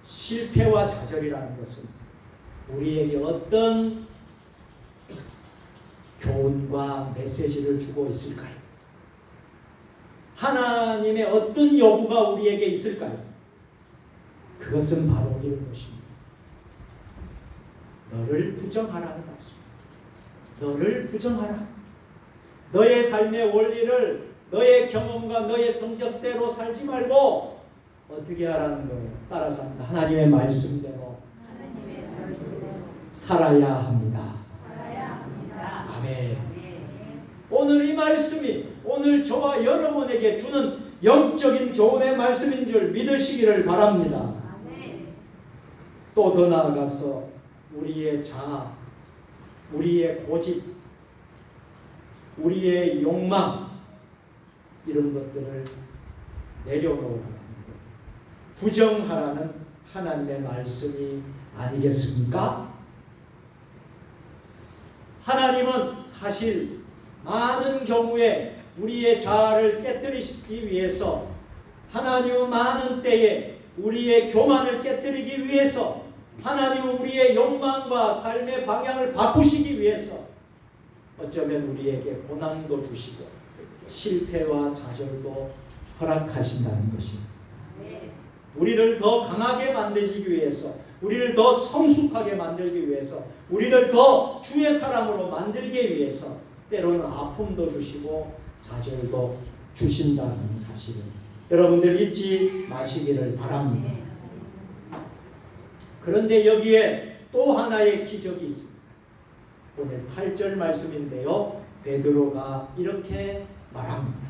실패와 좌절이라는 것은 우리에게 어떤 교훈과 메시지를 주고 있을까요? 하나님의 어떤 요구가 우리에게 있을까요? 그것은 바로 이런 것입니다. 너를 부정하라는 말씀입니다. 너를 부정하라. 너의 삶의 원리를 너의 경험과 너의 성격대로 살지 말고 어떻게 하라는 거예요? 따라서 합니다. 하나님의 말씀대로 살아야 합니다. 아멘. 오늘 이 말씀이 오늘 저와 여러분에게 주는 영적인 교훈의 말씀인 줄 믿으시기를 바랍니다. 또 더 나아가서 우리의 자아, 우리의 고집, 우리의 욕망, 이런 것들을 내려놓으라는 거예요. 부정하라는 하나님의 말씀이 아니겠습니까? 하나님은 사실 많은 경우에 우리의 자아를 깨뜨리시기 위해서 하나님은 많은 때에 우리의 교만을 깨뜨리기 위해서, 하나님은 우리의 욕망과 삶의 방향을 바꾸시기 위해서 어쩌면 우리에게 고난도 주시고 실패와 좌절도 허락하신다는 것입니다. 우리를 더 강하게 만드시기 위해서, 우리를 더 성숙하게 만들기 위해서, 우리를 더 주의 사람으로 만들기 위해서 때로는 아픔도 주시고 좌절도 주신다는 사실을 여러분들 잊지 마시기를 바랍니다. 그런데 여기에 또 하나의 기적이 있습니다. 오늘 8절 말씀인데요. 베드로가 이렇게 말합니다.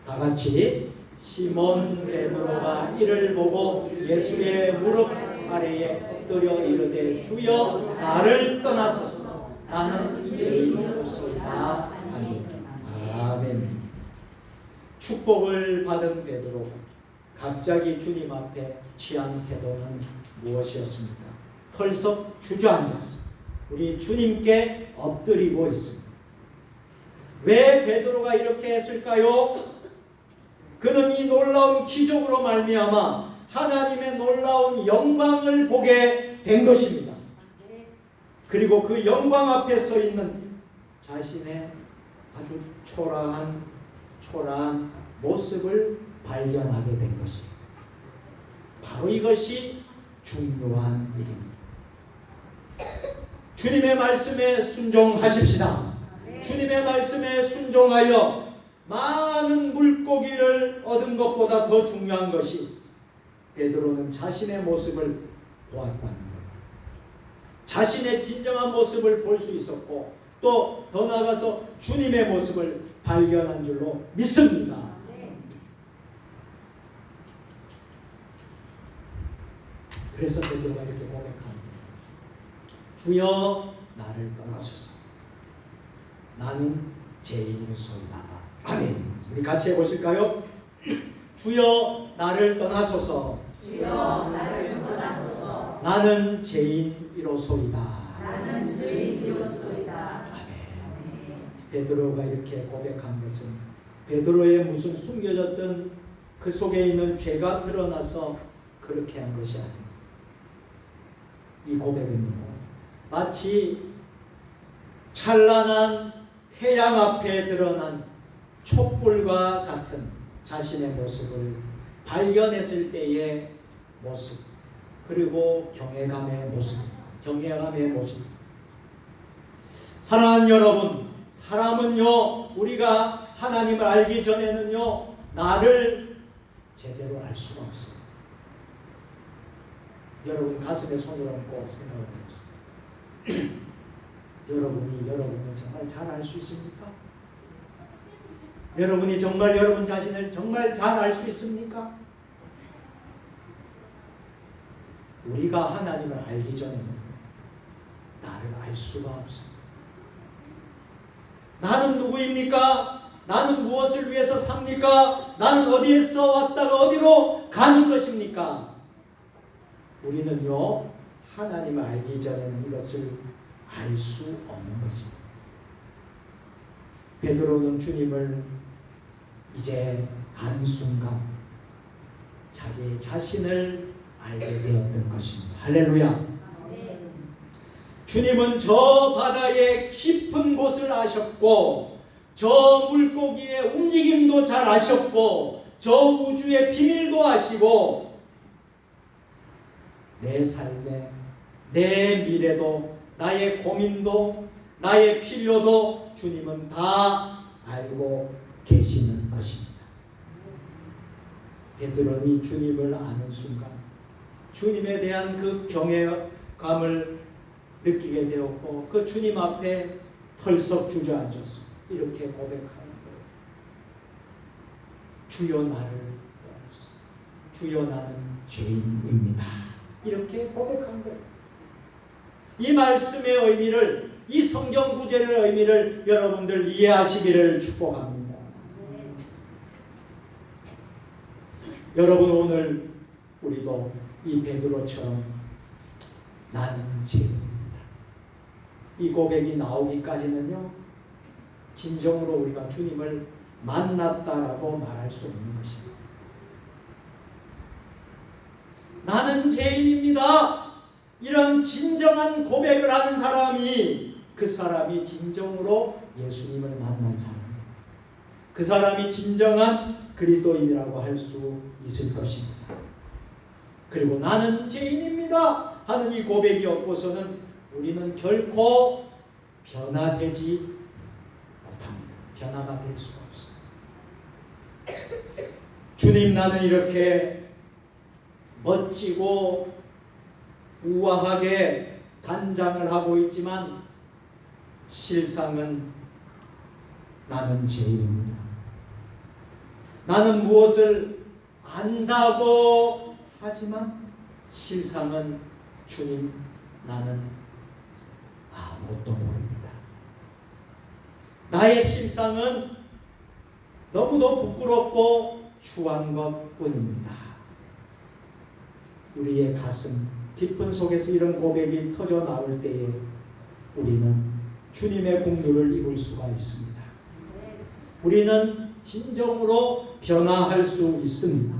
다 같이 시몬 베드로가 이를 보고 예수의 무릎 아래에 엎드려 이르되 주여 나를 떠나소서 나는 죄인이로소이다. 아멘. 아멘. 축복을 받은 베드로가 갑자기 주님 앞에 취한 태도는 무엇이었습니까? 털썩 주저앉았습니다. 우리 주님께 엎드리고 있습니다. 왜 베드로가 이렇게 했을까요? 그는 이 놀라운 기적으로 말미암아 하나님의 놀라운 영광을 보게 된 것입니다. 그리고 그 영광 앞에 서 있는 자신의 아주 초라한 모습을 발견하게 된 것입니다. 바로 이것이 중요한 일입니다. 주님의 말씀에 순종하십시다. 주님의 말씀에 순종하여 많은 물고기를 얻은 것보다 더 중요한 것이 베드로는 자신의 모습을 보았다는 거예요. 자신의 진정한 모습을 볼 수 있었고 또 더 나아가서 주님의 모습을 발견한 줄로 믿습니다. 그래서 베드로가 이렇게 고백합니다. 주여 나를 떠나소서 나는 죄인이소이다. 아멘. 우리 같이 해보실까요? 주여 나를 떠나소서 주여 나를 떠나소서 나는 죄인이로소이다. 나는 죄인이로소이다. 아멘. 베드로가 이렇게 고백한 것은 베드로의 무슨 숨겨졌던 그 속에 있는 죄가 드러나서 그렇게 한 것이 아닙니다. 이 고백은요 마치 찬란한 태양 앞에 드러난 촛불과 같은 자신의 모습을 발견했을 때의 모습, 그리고 경외감의 모습. 사랑하는 여러분, 사람은요 우리가 하나님을 알기 전에는요 나를 제대로 알 수가 없어요. 여러분 가슴에 손을 얹고 생각해 보세요. 여러분을 정말 잘 알 수 있습니까? 여러분이 정말 여러분 자신을 정말 잘 알 수 있습니까? 우리가 하나님을 알기 전에는 나를 알 수가 없습니다. 나는 누구입니까? 나는 무엇을 위해서 삽니까? 나는 어디에서 왔다가 어디로 가는 것입니까? 우리는요 하나님을 알기 전에는 이것을 알 수 없는 것입니다. 베드로는 주님을 이제 안 순간 자기 자신을 알게 되었던 것입니다. 할렐루야. 주님은 저 바다의 깊은 곳을 아셨고 저 물고기의 움직임도 잘 아셨고 저 우주의 비밀도 아시고 내 삶에 내 미래도 나의 고민도 나의 필요도 주님은 다 알고 계시는 것입니다. 베드로는 주님을 아는 순간 주님에 대한 그 경외감을 느끼게 되었고 그 주님 앞에 털썩 주저앉았어. 이렇게 고백하는 거예요. 주여 나를 떠나소서. 주여 나는 죄인입니다. 이렇게 고백한 거예요. 이 말씀의 의미를, 이 성경 구절의 의미를 여러분들 이해하시기를 축복합니다. 여러분 오늘 우리도 이 베드로처럼 나는 죄인입니다. 이 고백이 나오기까지는요 진정으로 우리가 주님을 만났다라고 말할 수 없는 것입니다. 나는 죄인입니다. 이런 진정한 고백을 하는 사람이 그 사람이 진정으로 예수님을 만난 사람이에요. 그 사람이 진정한 그리스도인이라고 할 수 있을 것입니다. 그리고 나는 죄인입니다 하는 이 고백이 없고서는 우리는 결코 변화되지 못합니다. 변화가 될 수가 없습니다. 주님, 나는 이렇게 멋지고 우아하게 단장을 하고 있지만 실상은 나는 죄인입니다. 나는 무엇을 안다고 하지만 실상은 주님, 나는 아무것도 모릅니다. 나의 실상은 너무도 부끄럽고 추한 것뿐입니다. 우리의 가슴 깊은 속에서 이런 고백이 터져 나올 때에 우리는 주님의 공로를 이룰 수가 있습니다. 우리는 진정으로 변화할 수 있습니다.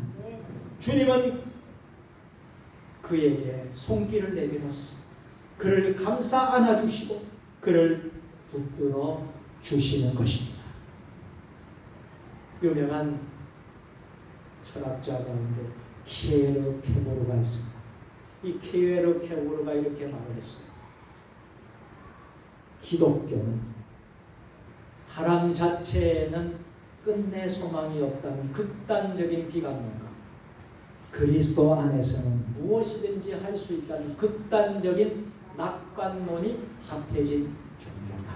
주님은 그에게 손길을 내밀었습니다. 그를 감싸 안아주시고 그를 붙들어 주시는 것입니다. 유명한 철학자 가운데 키에르 케고르가 있습니다. 이 키에르 케고르가 이렇게 말을 했어요. 기독교는 사람 자체에는 끝내 소망이 없다는 극단적인 비관론과 그리스도 안에서는 무엇이든지 할 수 있다는 극단적인 낙관론이 합해진 종교다.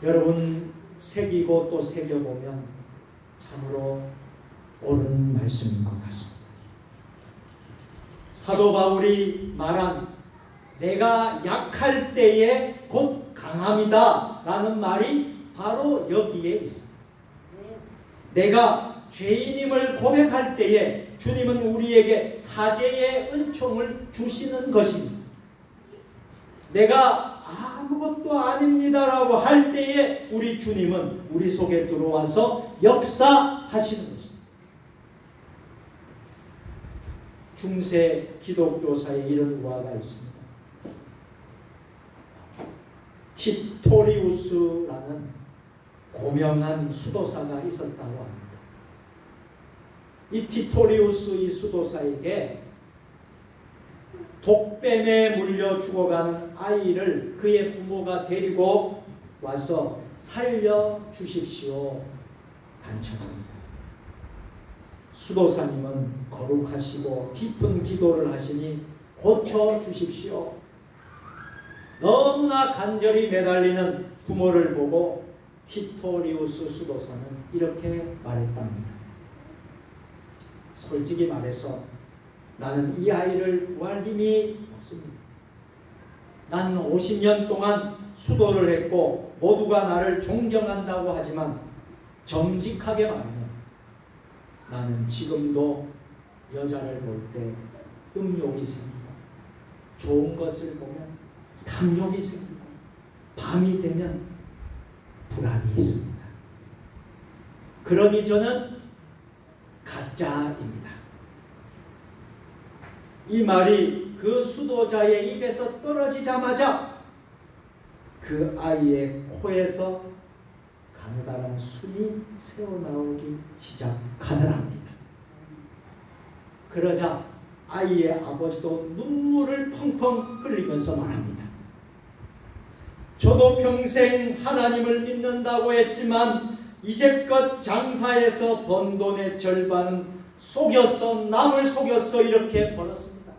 여러분, 새기고 또 새겨보면 참으로 옳은 말씀인 것 같습니다. 사도 바울이 말한 내가 약할 때에 곧 강함이다 라는 말이 바로 여기에 있습니다. 내가 죄인임을 고백할 때에 주님은 우리에게 사죄의 은총을 주시는 것입니다. 내가 아무것도 아닙니다라고 할 때에 우리 주님은 우리 속에 들어와서 역사하시는 것입니다. 중세 기독교사에 이런 우화가 있습니다. 티토리우스라는 고명한 수도사가 있었다고 합니다. 이 티토리우스 이 수도사에게 독뱀에 물려 죽어가는 아이를 그의 부모가 데리고 와서 살려주십시오 간청합니다. 수도사님은 거룩하시고 깊은 기도를 하시니 고쳐주십시오. 너무나 간절히 매달리는 부모를 보고 티토리우스 수도사는 이렇게 말했답니다. 솔직히 말해서 나는 이 아이를 구할 힘이 없습니다. 나는 50년 동안 수도를 했고 모두가 나를 존경한다고 하지만 정직하게 말하면 나는 지금도 여자를 볼 때 음욕이 생기고 좋은 것을 보면 탐욕이 생기고 밤이 되면 불안이 있습니다. 그러니 저는 가짜입니다. 이 말이 그 수도자의 입에서 떨어지자마자 그 아이의 코에서 가느다란 숨이 새어나오기 시작하더랍니다. 그러자 아이의 아버지도 눈물을 펑펑 흘리면서 말합니다. 저도 평생 하나님을 믿는다고 했지만 이제껏 장사해서 번 돈의 절반은 속였어, 남을 속였어 이렇게 벌었습니다.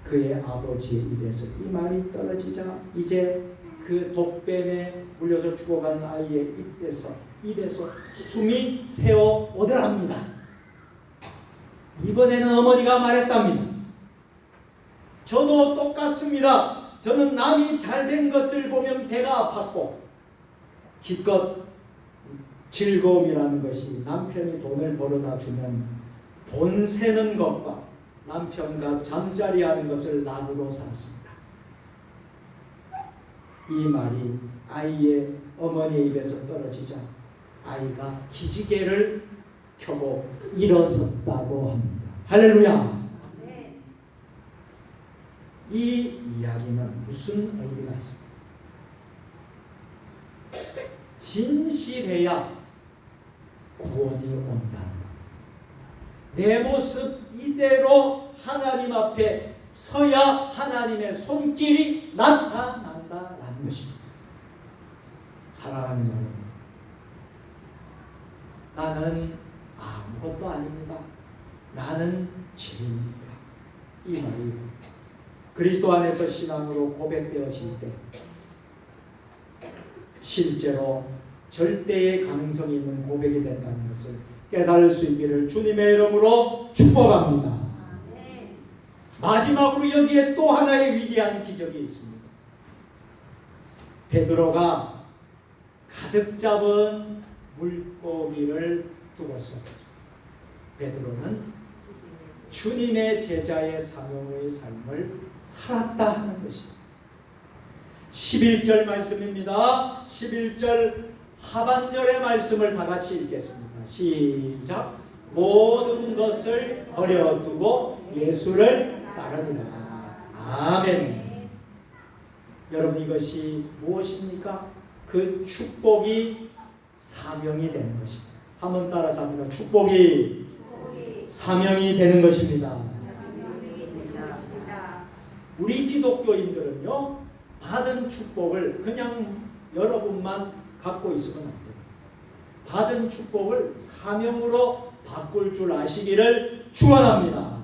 그의 아버지의 입에서 이 말이 떨어지자 이제 그 독뱀에 물려서 죽어간 아이의 입에서 숨이 새어 오더랍니다. 이번에는 어머니가 말했답니다. 저도 똑같습니다. 저는 남이 잘된 것을 보면 배가 아팠고 기껏 즐거움이라는 것이 남편이 돈을 벌어다 주면 돈 세는 것과 남편과 잠자리 하는 것을 낙으로 살았습니다. 이 말이 아이의 어머니의 입에서 떨어지자 아이가 기지개를 켜고 일어섰다고 합니다. 할렐루야. 네. 이 이야기는 무슨 의미가 있습니까? 진실해야 구원이 온다는 것. 내 모습 이대로 하나님 앞에 서야 하나님의 손길이 나타난다라는 것입니다. 사랑하는 여러분, 나는 아무것도 아닙니다. 나는 죄인입니다. 이 말이 그리스도 안에서 신앙으로 고백되어질 때 실제로 절대의 가능성이 있는 고백이 된다는 것을 깨달을 수 있기를 주님의 이름으로 축복합니다. 마지막으로 여기에 또 하나의 위대한 기적이 있습니다. 베드로가 가득 잡은 물고기를 두고서 베드로는 주님의 제자의 사명의 삶을 살았다 하는 것입니다. 11절 말씀입니다. 11절 하반절의 말씀을 다 같이 읽겠습니다. 시작. 모든 것을 버려두고 예수를 따르니라. 아멘. 여러분, 이것이 무엇입니까? 그 축복이 사명이 되는 것입니다. 한번 따라서 합니다. 축복이 사명이 되는 것입니다. 우리 기독교인들은요, 받은 축복을 그냥 여러분만 갖고 있으면 안 돼요. 받은 축복을 사명으로 바꿀 줄 아시기를 축원합니다.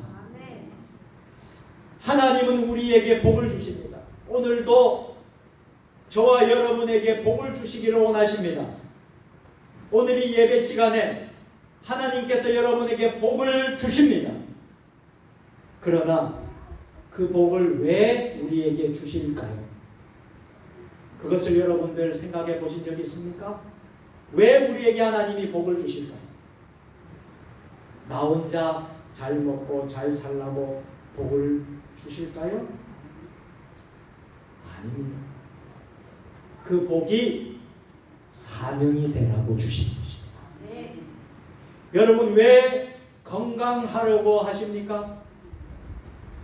하나님은 우리에게 복을 주십니다. 오늘도 저와 여러분에게 복을 주시기를 원하십니다. 오늘 이 예배 시간에 하나님께서 여러분에게 복을 주십니다. 그러나 그 복을 왜 우리에게 주실까요? 그것을 여러분들 생각해 보신 적이 있습니까? 왜 우리에게 하나님이 복을 주실까요? 나 혼자 잘 먹고 잘 살라고 복을 주실까요? 아닙니다. 그 복이 사명이 되라고 주신 것입니다. 네. 여러분, 왜 건강하려고 하십니까?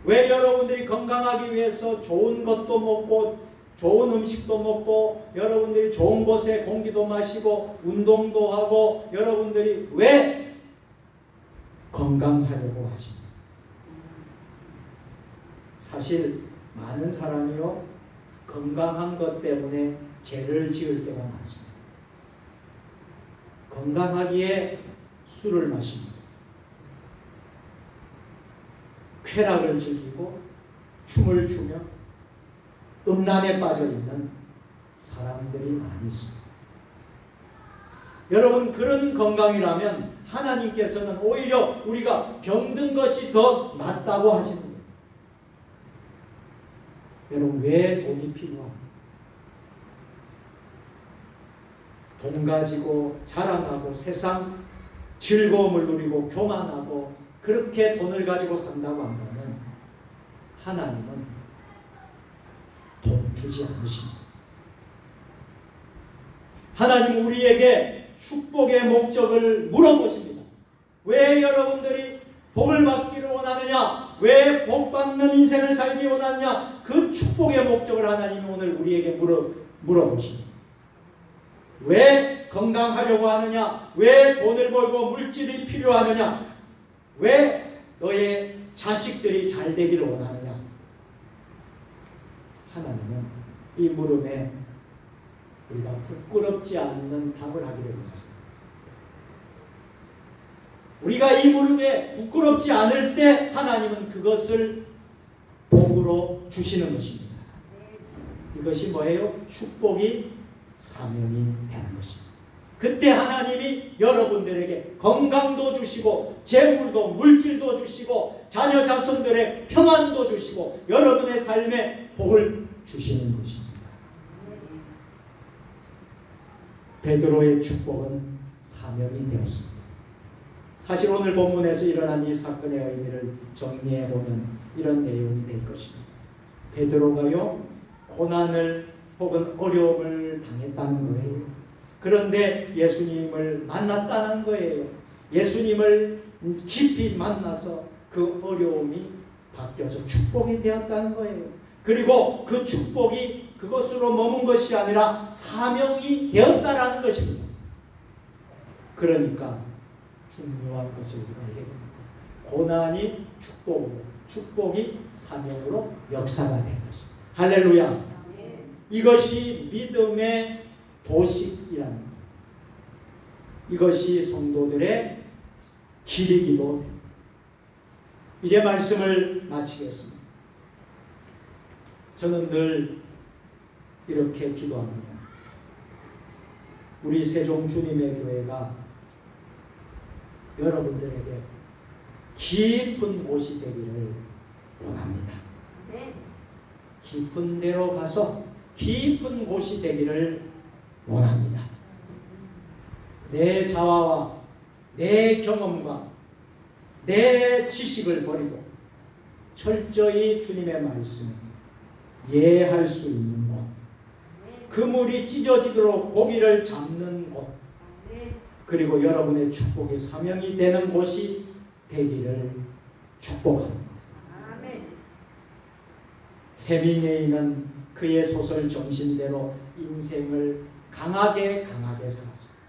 왜 여러분들이 건강하기 위해서 좋은 것도 먹고 좋은 음식도 먹고 여러분들이 좋은 곳에 공기도 마시고 운동도 하고 여러분들이 왜 건강하려고 하십니까? 사실 많은 사람이요, 건강한 것 때문에 죄를 지을 때가 많습니다. 건강하기에 술을 마십니다. 쾌락을 즐기고 춤을 추며 음란에 빠져 있는 사람들이 많이 있습니다. 여러분, 그런 건강이라면 하나님께서는 오히려 우리가 병든 것이 더 낫다고 하십니다. 여러분, 왜 돈이 필요합니까? 돈 가지고 자랑하고 세상 즐거움을 누리고 교만하고 그렇게 돈을 가지고 산다고 한다면 하나님은 돈 주지 않으십니다. 하나님 우리에게 축복의 목적을 물어보십니다. 왜 여러분들이 복을 받기를 원하느냐? 왜 복 받는 인생을 살기 원하느냐? 그 축복의 목적을 하나님이 오늘 우리에게 물어보십니다. 왜 건강하려고 하느냐? 왜 돈을 벌고 물질이 필요하느냐? 왜 너의 자식들이 잘 되기를 원하느냐? 하나님은 이 물음에 우리가 부끄럽지 않는 답을 하기를 원하십니다. 우리가 이 물음에 부끄럽지 않을 때 하나님은 그것을 복으로 주시는 것입니다. 이것이 뭐예요? 축복이 사명이 되는 것입니다. 그때 하나님이 여러분들에게 건강도 주시고 재물도 물질도 주시고 자녀 자손들의 평안도 주시고 여러분의 삶에 복을 주시는 것입니다. 베드로의 축복은 사명이 되었습니다. 사실 오늘 본문에서 일어난 이 사건의 의미를 정리해 보면 이런 내용이 될 것입니다. 베드로가요, 고난을 혹은 어려움을 당했다는 거예요. 그런데 예수님을 만났다는 거예요. 예수님을 깊이 만나서 그 어려움이 바뀌어서 축복이 되었다는 거예요. 그리고 그 축복이 그것으로 머문 것이 아니라 사명이 되었다라는 것입니다. 그러니까 중요한 것을 우리가 알게 됩니다. 고난이 축복으로, 축복이 사명으로 역사가 된 것입니다. 할렐루야. 이것이 믿음의 도식이라는 것. 이것이 성도들의 길이기도 됩니다. 이제 말씀을 마치겠습니다. 저는 늘 이렇게 기도합니다. 우리 세종 주님의 교회가 여러분들에게 깊은 곳이 되기를 원합니다. 깊은 데로 가서 깊은 곳이 되기를 원합니다. 내 자아와 내 경험과 내 지식을 버리고 철저히 주님의 말씀을 이해할 수 있는 곳, 그물이 찢어지도록 고기를 잡는 곳, 그리고 여러분의 축복의 사명이 되는 곳이 되기를 축복합니다. 해밍웨이는 그의 소설 정신대로 인생을 강하게 살았습니다.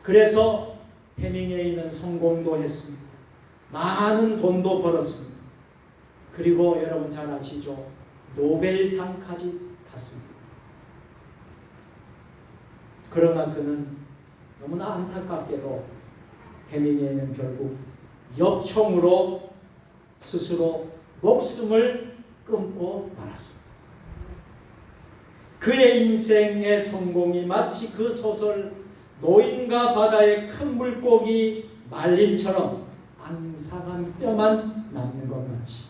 그래서 해밍웨이는 성공도 했습니다. 많은 돈도 벌었습니다. 그리고 여러분 잘 아시죠? 노벨상까지 탔습니다. 그러나 그는 너무나 안타깝게도 해밍웨이는 결국 역총으로 스스로 목숨을 끊고 말았습니다. 그의 인생의 성공이 마치 그 소설 노인과 바다의 큰 물고기 말림처럼 앙상한 뼈만 남는 것 같이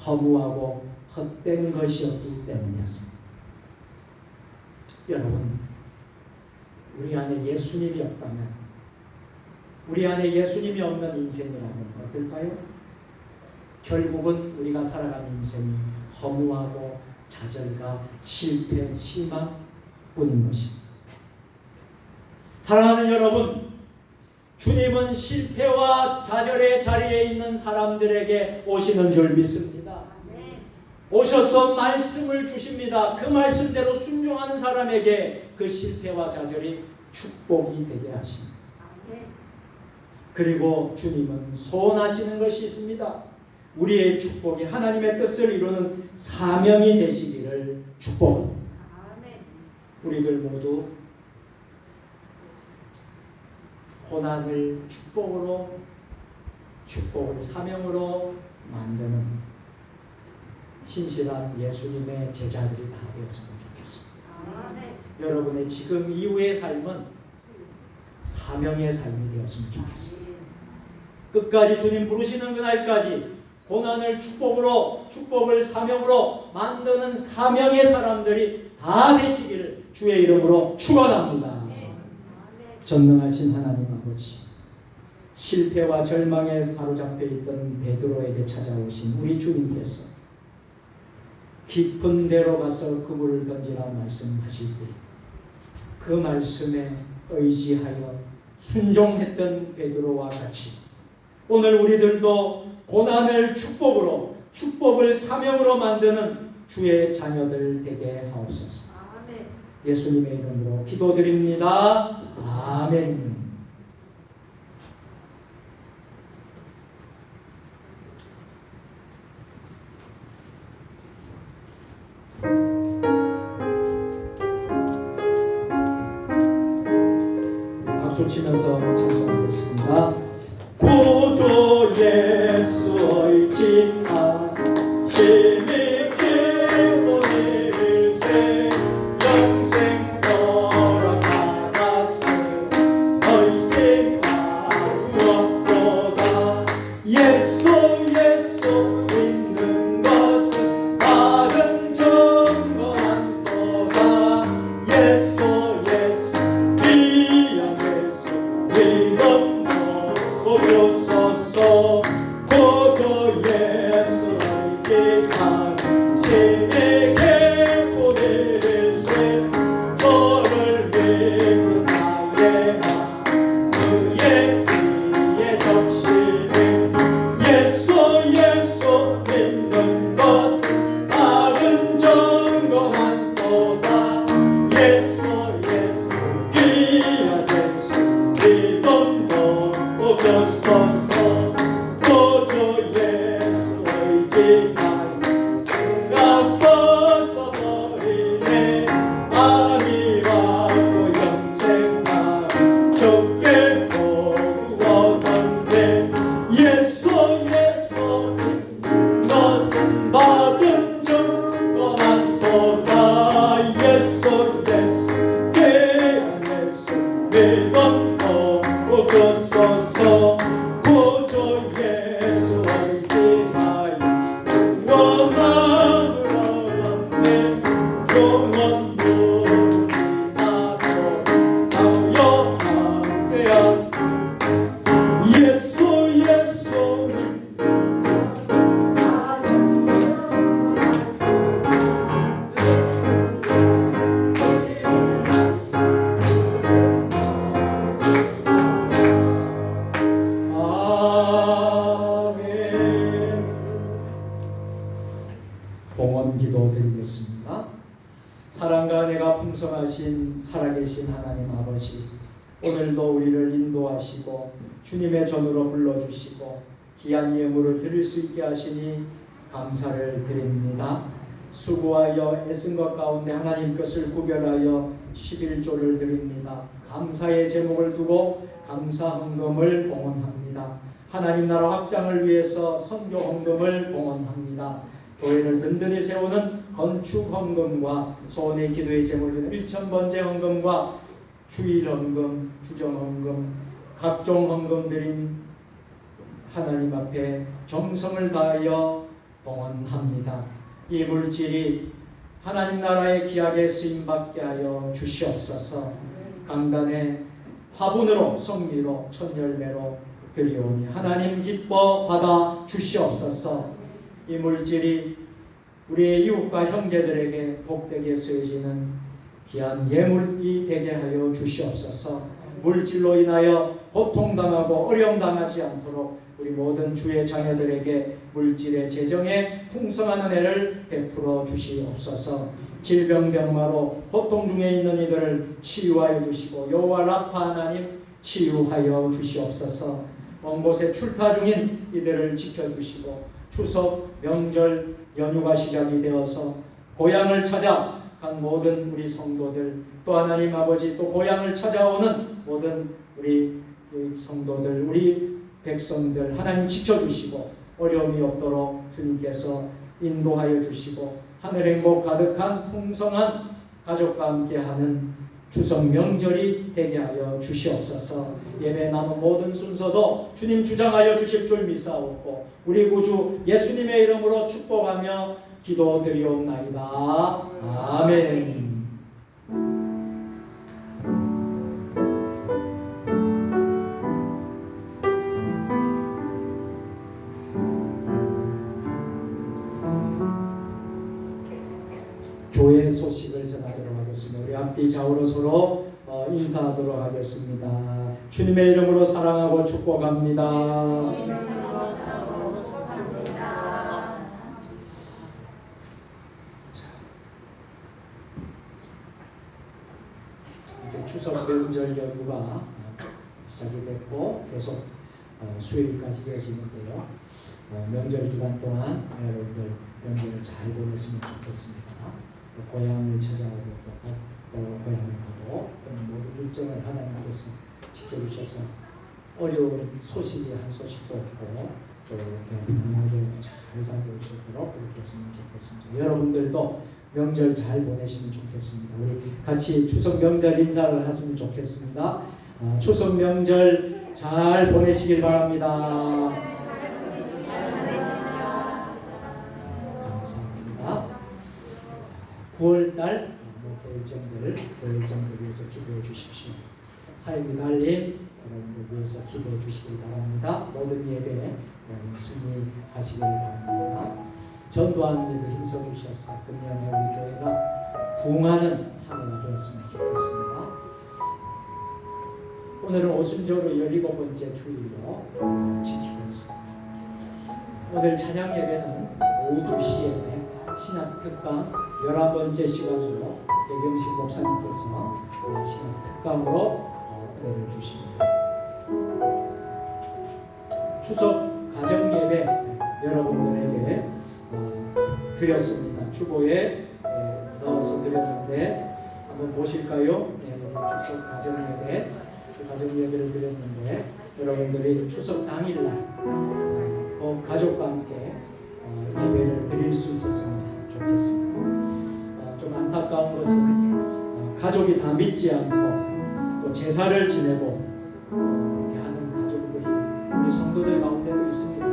허무하고 헛된 것이었기 때문이었습니다. 여러분, 우리 안에 예수님이 없다면, 우리 안에 예수님이 없는 인생이라면 어떨까요? 결국은 우리가 살아가는 인생이 허무하고 좌절과 실패, 실망뿐인 것입니다. 사랑하는 여러분, 주님은 실패와 좌절의 자리에 있는 사람들에게 오시는 줄 믿습니다. 오셔서 말씀을 주십니다. 그 말씀대로 순종하는 사람에게 그 실패와 좌절이 축복이 되게 하십니다. 그리고 주님은 소원하시는 것이 있습니다. 우리의 축복이 하나님의 뜻을 이루는 사명이 되시기를 축복합니다. 우리들 모두 고난을 축복으로, 축복을 사명으로 만드는 신실한 예수님의 제자들이 다 되었으면 좋겠습니다. 여러분의 지금 이후의 삶은 사명의 삶이 되었으면 좋겠습니다. 끝까지 주님 부르시는 그날까지 고난을 축복으로, 축복을 사명으로 만드는 사명의 사람들이 다 되시기를 주의 이름으로 축원합니다. 전능하신 하나님 아버지, 실패와 절망에 사로잡혀 있던 베드로에게 찾아오신 우리 주님께서 깊은 데로 가서 그물을 던지라 말씀하실 때 그 말씀에 의지하여 순종했던 베드로와 같이 오늘 우리들도 고난을 축복으로, 축복을 사명으로 만드는 주의 자녀들 되게 하옵소서. 예수님의 이름으로 기도드립니다. 아멘. 박수 치면서 찬송하겠습니다. 구주 예수 의지하심이 기쁨일세 영생 허락하았으 너희 생각으로보다 예수 믿는 것은 바른 정거한 거다. 예수 귀한 예수 믿음 주소서. 구주 예수 의지한 심히 기쁨일세 저를 믿는 나의 맘 그의 지나요 벗어버리네 아니 받고 영생만 적게 모두었던데 예수 것은 받은 증거만 보다 예수 대한 예수 믿어 주소서 구주 예수 알지나이 원한을 얻었네 영원 누리 나도 나여 함께하소 예수님 봉헌 기도 드리겠습니다. 사랑과 은혜가 풍성하신 살아계신 하나님 아버지, 오늘도 우리를 인도하시고 주님의 전으로 불러주시고 귀한 예물을 드릴 수 있게 하시니 감사를 드립니다. 수고하여 애쓴 것 가운데 하나님 것을 구별하여 11조를 드립니다. 감사의 제목을 두고 감사 헌금을 봉헌합니다. 하나님 나라 확장을 위해서 선교 헌금을 봉헌합니다. 교회를 든든히 세우는 건축 헌금과 소원의 기도의 제물을 1,000번째 헌금과 주일 헌금, 주정 헌금, 각종 헌금 드린 하나님 앞에 정성을 다하여 봉헌합니다. 이 물질이 하나님 나라의 귀하게 쓰임받게 하여 주시옵소서. 강단의 화분으로 성미로 천열매로 드리오니 하나님 기뻐 받아 주시옵소서. 이 물질이 우리의 이웃과 형제들에게 복되게 쓰여지는 귀한 예물이 되게 하여 주시옵소서. 물질로 인하여 고통당하고 어려움당하지 않도록 우리 모든 주의 자녀들에게 물질의 재정에 풍성한 은혜를 베풀어 주시옵소서. 질병병마로 고통 중에 있는 이들을 치유하여 주시고 여호와 라파 하나님 치유하여 주시옵소서. 먼 곳에 출타 중인 이들을 지켜주시고 추석 명절 연휴가 시작이 되어서 고향을 찾아간 모든 우리 성도들, 또 하나님 아버지 또 고향을 찾아오는 모든 우리 성도들, 우리 백성들 하나님 지켜주시고 어려움이 없도록 주님께서 인도하여 주시고 하늘 행복 가득한 풍성한 가족과 함께하는 추석 명절이 되게 하여 주시옵소서. 예배 남은 모든 순서도 주님 주장하여 주실 줄 믿사옵고 우리 구주 예수님의 이름으로 축복하며 기도드리옵나이다. 아멘. 교회 소식을 전하도록 하겠습니다. 우리 앞뒤 좌우로 서로 인사하도록 하겠습니다. 주님의 이름으로 사랑하고 축복합니다. 이제 추석 명절 연휴가 시작이 됐고 계속 수요일까지 이어지는데요. 명절 기간 동안 여러분들 명절을 잘 보냈으면 좋겠습니다. 또 고향을 찾아오고 또 고향을 가고 모든 일정을 하나님께서 지켜주셔서 어려운 소식이 한 소식도 없고 또 이렇게 편안하게 잘 다녀올 수 있도록 그렇게 했으면 좋겠습니다. 여러분들도 명절 잘 보내시면 좋겠습니다. 우리 같이 추석 명절 인사를 하시면 좋겠습니다. 추석 명절 잘 보내시길 바랍니다. 감사합니다. 9월달 교일정들 위해서 기도해 주십시오. 사역이 달린 여러분들 위해서 기도해 주시길 바랍니다. 모든 예배 승리하시길 바랍니다. 전도하는 일을 힘써주셔서 금년에 우리 교회가 부흥하는 한 해가 되었으면 좋겠습니다. 오늘은 오순절로 17번째 주일로 지키고 있습니다. 오늘 찬양 예배는 오후 2시에 신학특강 11번째 시간으로 백영식 목사님께서 신학특강으로 은혜를 주십니다. 추석 가정예배 여러분들에게 드렸습니다. 추보에 넣어서 드렸는데 한번 보실까요? 추석 가정예배, 가정예배를 드렸는데 여러분들이 추석 당일날 가족과 함께 예배를 드릴 수 있었으면 좋겠습니다. 좀 안타까운 것은 가족이 다 믿지 않고 또 제사를 지내고 이렇게 하는 가족들이 우리 성도들 가운데도 있습니다.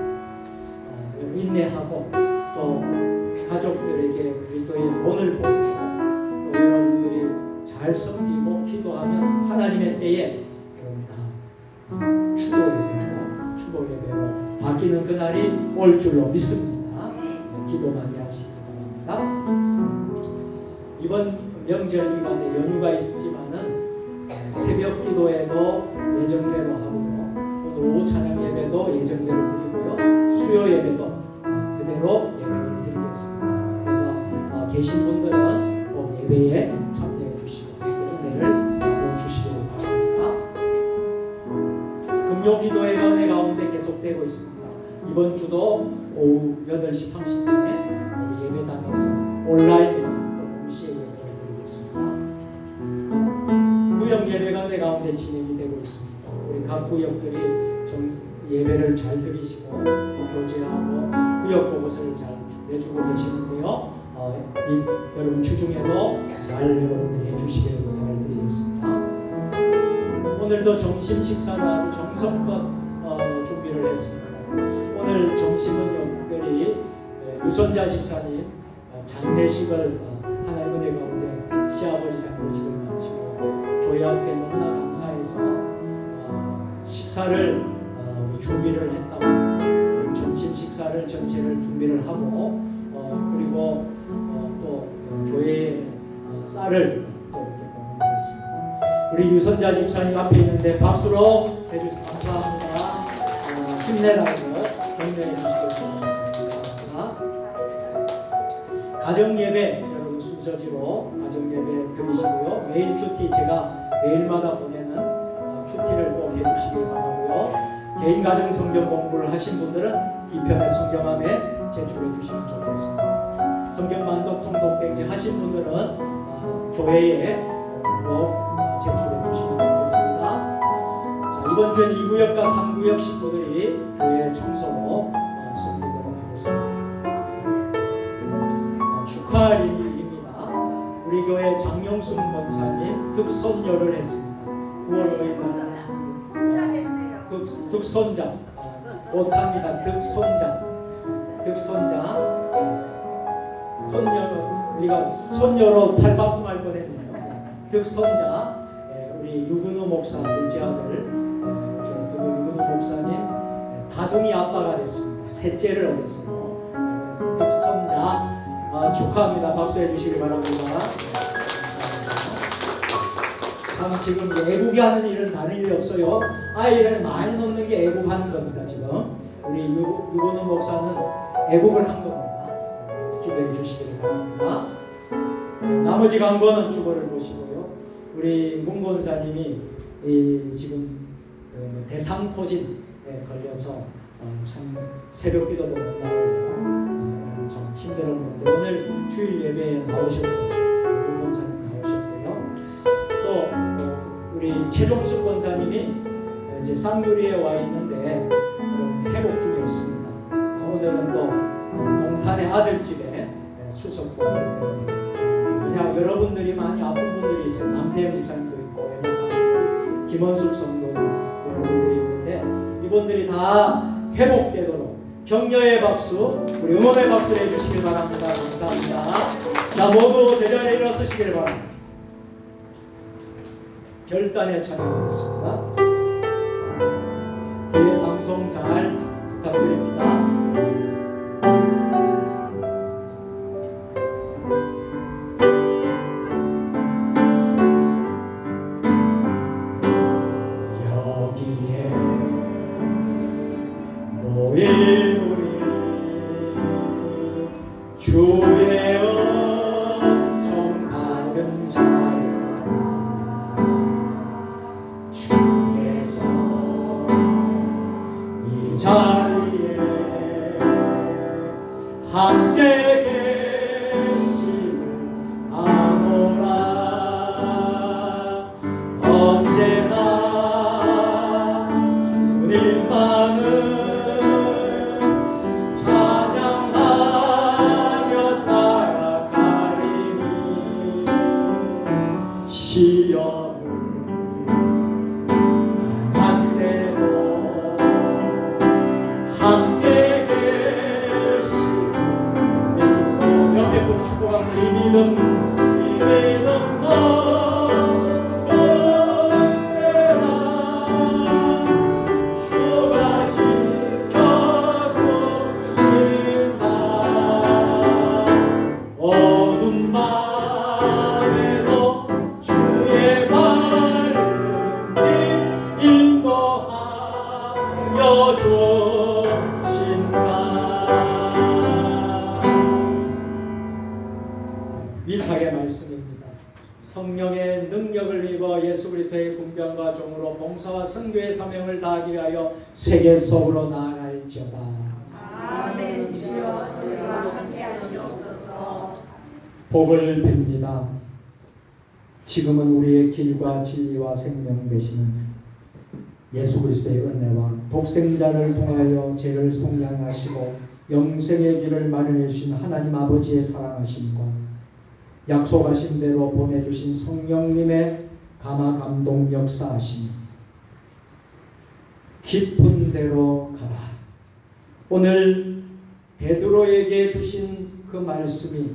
인내하고 또 가족들에게 그리스도의 본을 보고 또 여러분들이 잘 섬기고 기도하면 하나님의 때에 여러분 다 추도 예배로 바뀌는 그날이 올 줄로 믿습니다. 기도 많이 하시기 바랍니다. 이번 명절 기간에 연휴가 있었지만은 새벽 기도회도 예정대로 하고요. 오늘 오후 찬양 예배도 예정대로 드리고요. 수요 예배도 그대로 예배를 드리겠습니다. 그래서 계신 분들은 꼭 예배에 참여해 주시고 은혜를 나눠 주시기 바랍니다. 금요 기도회가 은혜 가운데 계속되고 있습니다. 이번 주도 오후 8시 30분에 예배당에서 온라인으로 동시에 예배를 드리겠습니다. 구역 예배가 은혜 가운데 진행이 되고 있습니다. 우리 각 구역들이 예배를 잘 드리시고 또 교제하고 구역 보고서를 잘 내주고 계시는데요. 여러분 주중에도 잘 여러분들이 해주시기를 부탁을 드리겠습니다. 오늘도 점심 식사를 아주 정성껏 준비를 했습니다. 오늘 점심은요 특별히 유선자 집사님 장례식을 하나님 은혜 가운데 시아버지 장례식을 마치고 교회 앞에 너무나 감사해서 식사를 준비를 했다고 점심 식사를 전체를 준비를 하고 그리고 또 교회에 쌀을 또 이렇게 공급했습니다. 우리 유선자 집사님 앞에 있는데 박수로 해주셔서 감사합니다. 힘내라고 격려해 주시기 바랍니다. 가정 예배 여러분 순서지로 가정 예배 드리시고요. 매일 큐티 제가 매일마다 보내는 큐티를 꼭 해주시기 바라고요. 개인 가정 성경 공부를 하신 분들은 뒤편의 성경함에 제출해 주시면 좋겠습니다. 성경 만독통 독백지 하신 분들은 교회에 꼭 제출해 주시면 좋겠습니다. 자, 이번 주에는 2구역과 3구역 식구들이 교회 청소로 섬기도록 하겠습니다. 축하할 일입니다. 우리 교회 장영순 권사님 득손녀를 했습니다. 9월 5일 득손자 못합니다. 득손자 손녀 우리가 손녀로 탈바꿈할 뻔했네요. 득손자 우리 유근우 목사 둘째 아들 유근우 목사님 다둥이 아빠가 됐습니다. 셋째를 얻었어요. 그래서 득손자 축하합니다. 박수해 주시기 바랍니다. 참 지금 애국이 하는 일은 다른 일이 없어요. 아이를 많이 놓는 게 애국하는 겁니다. 지금 우리 유건호 목사는 애국을 한 겁니다. 기도해 주시기를 바랍니다. 나머지 광고는 주보를 보시고요. 우리 문 권사님이 지금 대상포진에 걸려서 참 새벽기도도 못 나오고 참 힘들었는데 오늘 주일 예배에 나오셨어요. 문 권사님 나오셨고요. 또 우리 최종숙 권사님이 이제 쌍유리에 와 있는데 회복 중에 있습니다. 오늘은 또 동탄의 아들집에 수석 보기 때문에 그냥 여러분들이 많이 아픈 분들이 있어요. 남태영 집사님도 있고 회복하고 김원숙 성도도 여러분들이 있는데 이분들이 다 회복되도록 격려의 박수, 우리 응원의 박수를 해주시길 바랍니다. 감사합니다. 자, 모두 제자리에 일어서시길 바랍니다. 결단의 찬양하겠습니다. 뒤에 방송 잘 부탁드립니다. 여기에 모인 우리 주의 은총 받은 자여 주께서 이 자리에 함께 이름으로 축복합니다. 이 믿음 너곳세라 주가 지켜주신다. 어둠 밤에도 주의 말씀이 인도하여 주신다. 위탁의 말씀입니다. 성령의 능력을 입어 예수 그리스도의 군병과 종으로 봉사와 선교의 사명을 다하기 위하여 세계 속으로 나아갈지어다. 아멘. 주여 저희와 함께 하시옵소서. 복을 빕니다. 지금은 우리의 길과 진리와 생명 되시는 예수 그리스도의 은혜와 독생자를 통하여 죄를 속량하시고 영생의 길을 마련해 주신 하나님 아버지의 사랑하심과 약속하신 대로 보내주신 성령님의 감화 감동 역사하심 깊은 데로 가라. 오늘 베드로에게 주신 그 말씀이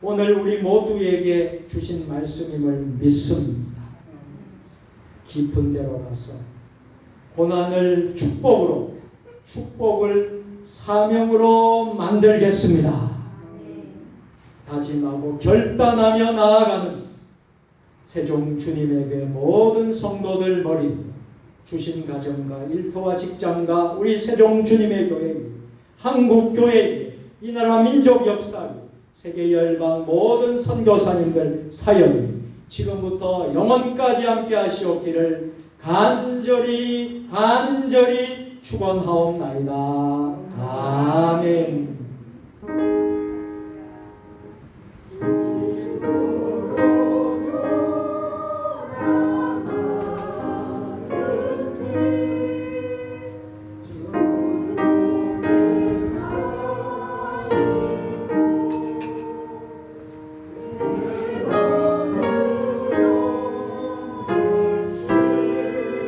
오늘 우리 모두에게 주신 말씀임을 믿습니다. 깊은 데로 가서 고난을 축복을 사명으로 만들겠습니다. 다짐하고 결단하며 나아가는 세종 주님에게 모든 성도들 머리 주신 가정과 일터와 직장과 우리 세종 주님의 교회, 한국 교회, 이 나라 민족 역사, 세계 열방 모든 선교사님들 사역이 지금부터 영원까지 함께 하시옵기를 간절히 축원하옵나이다. 아멘.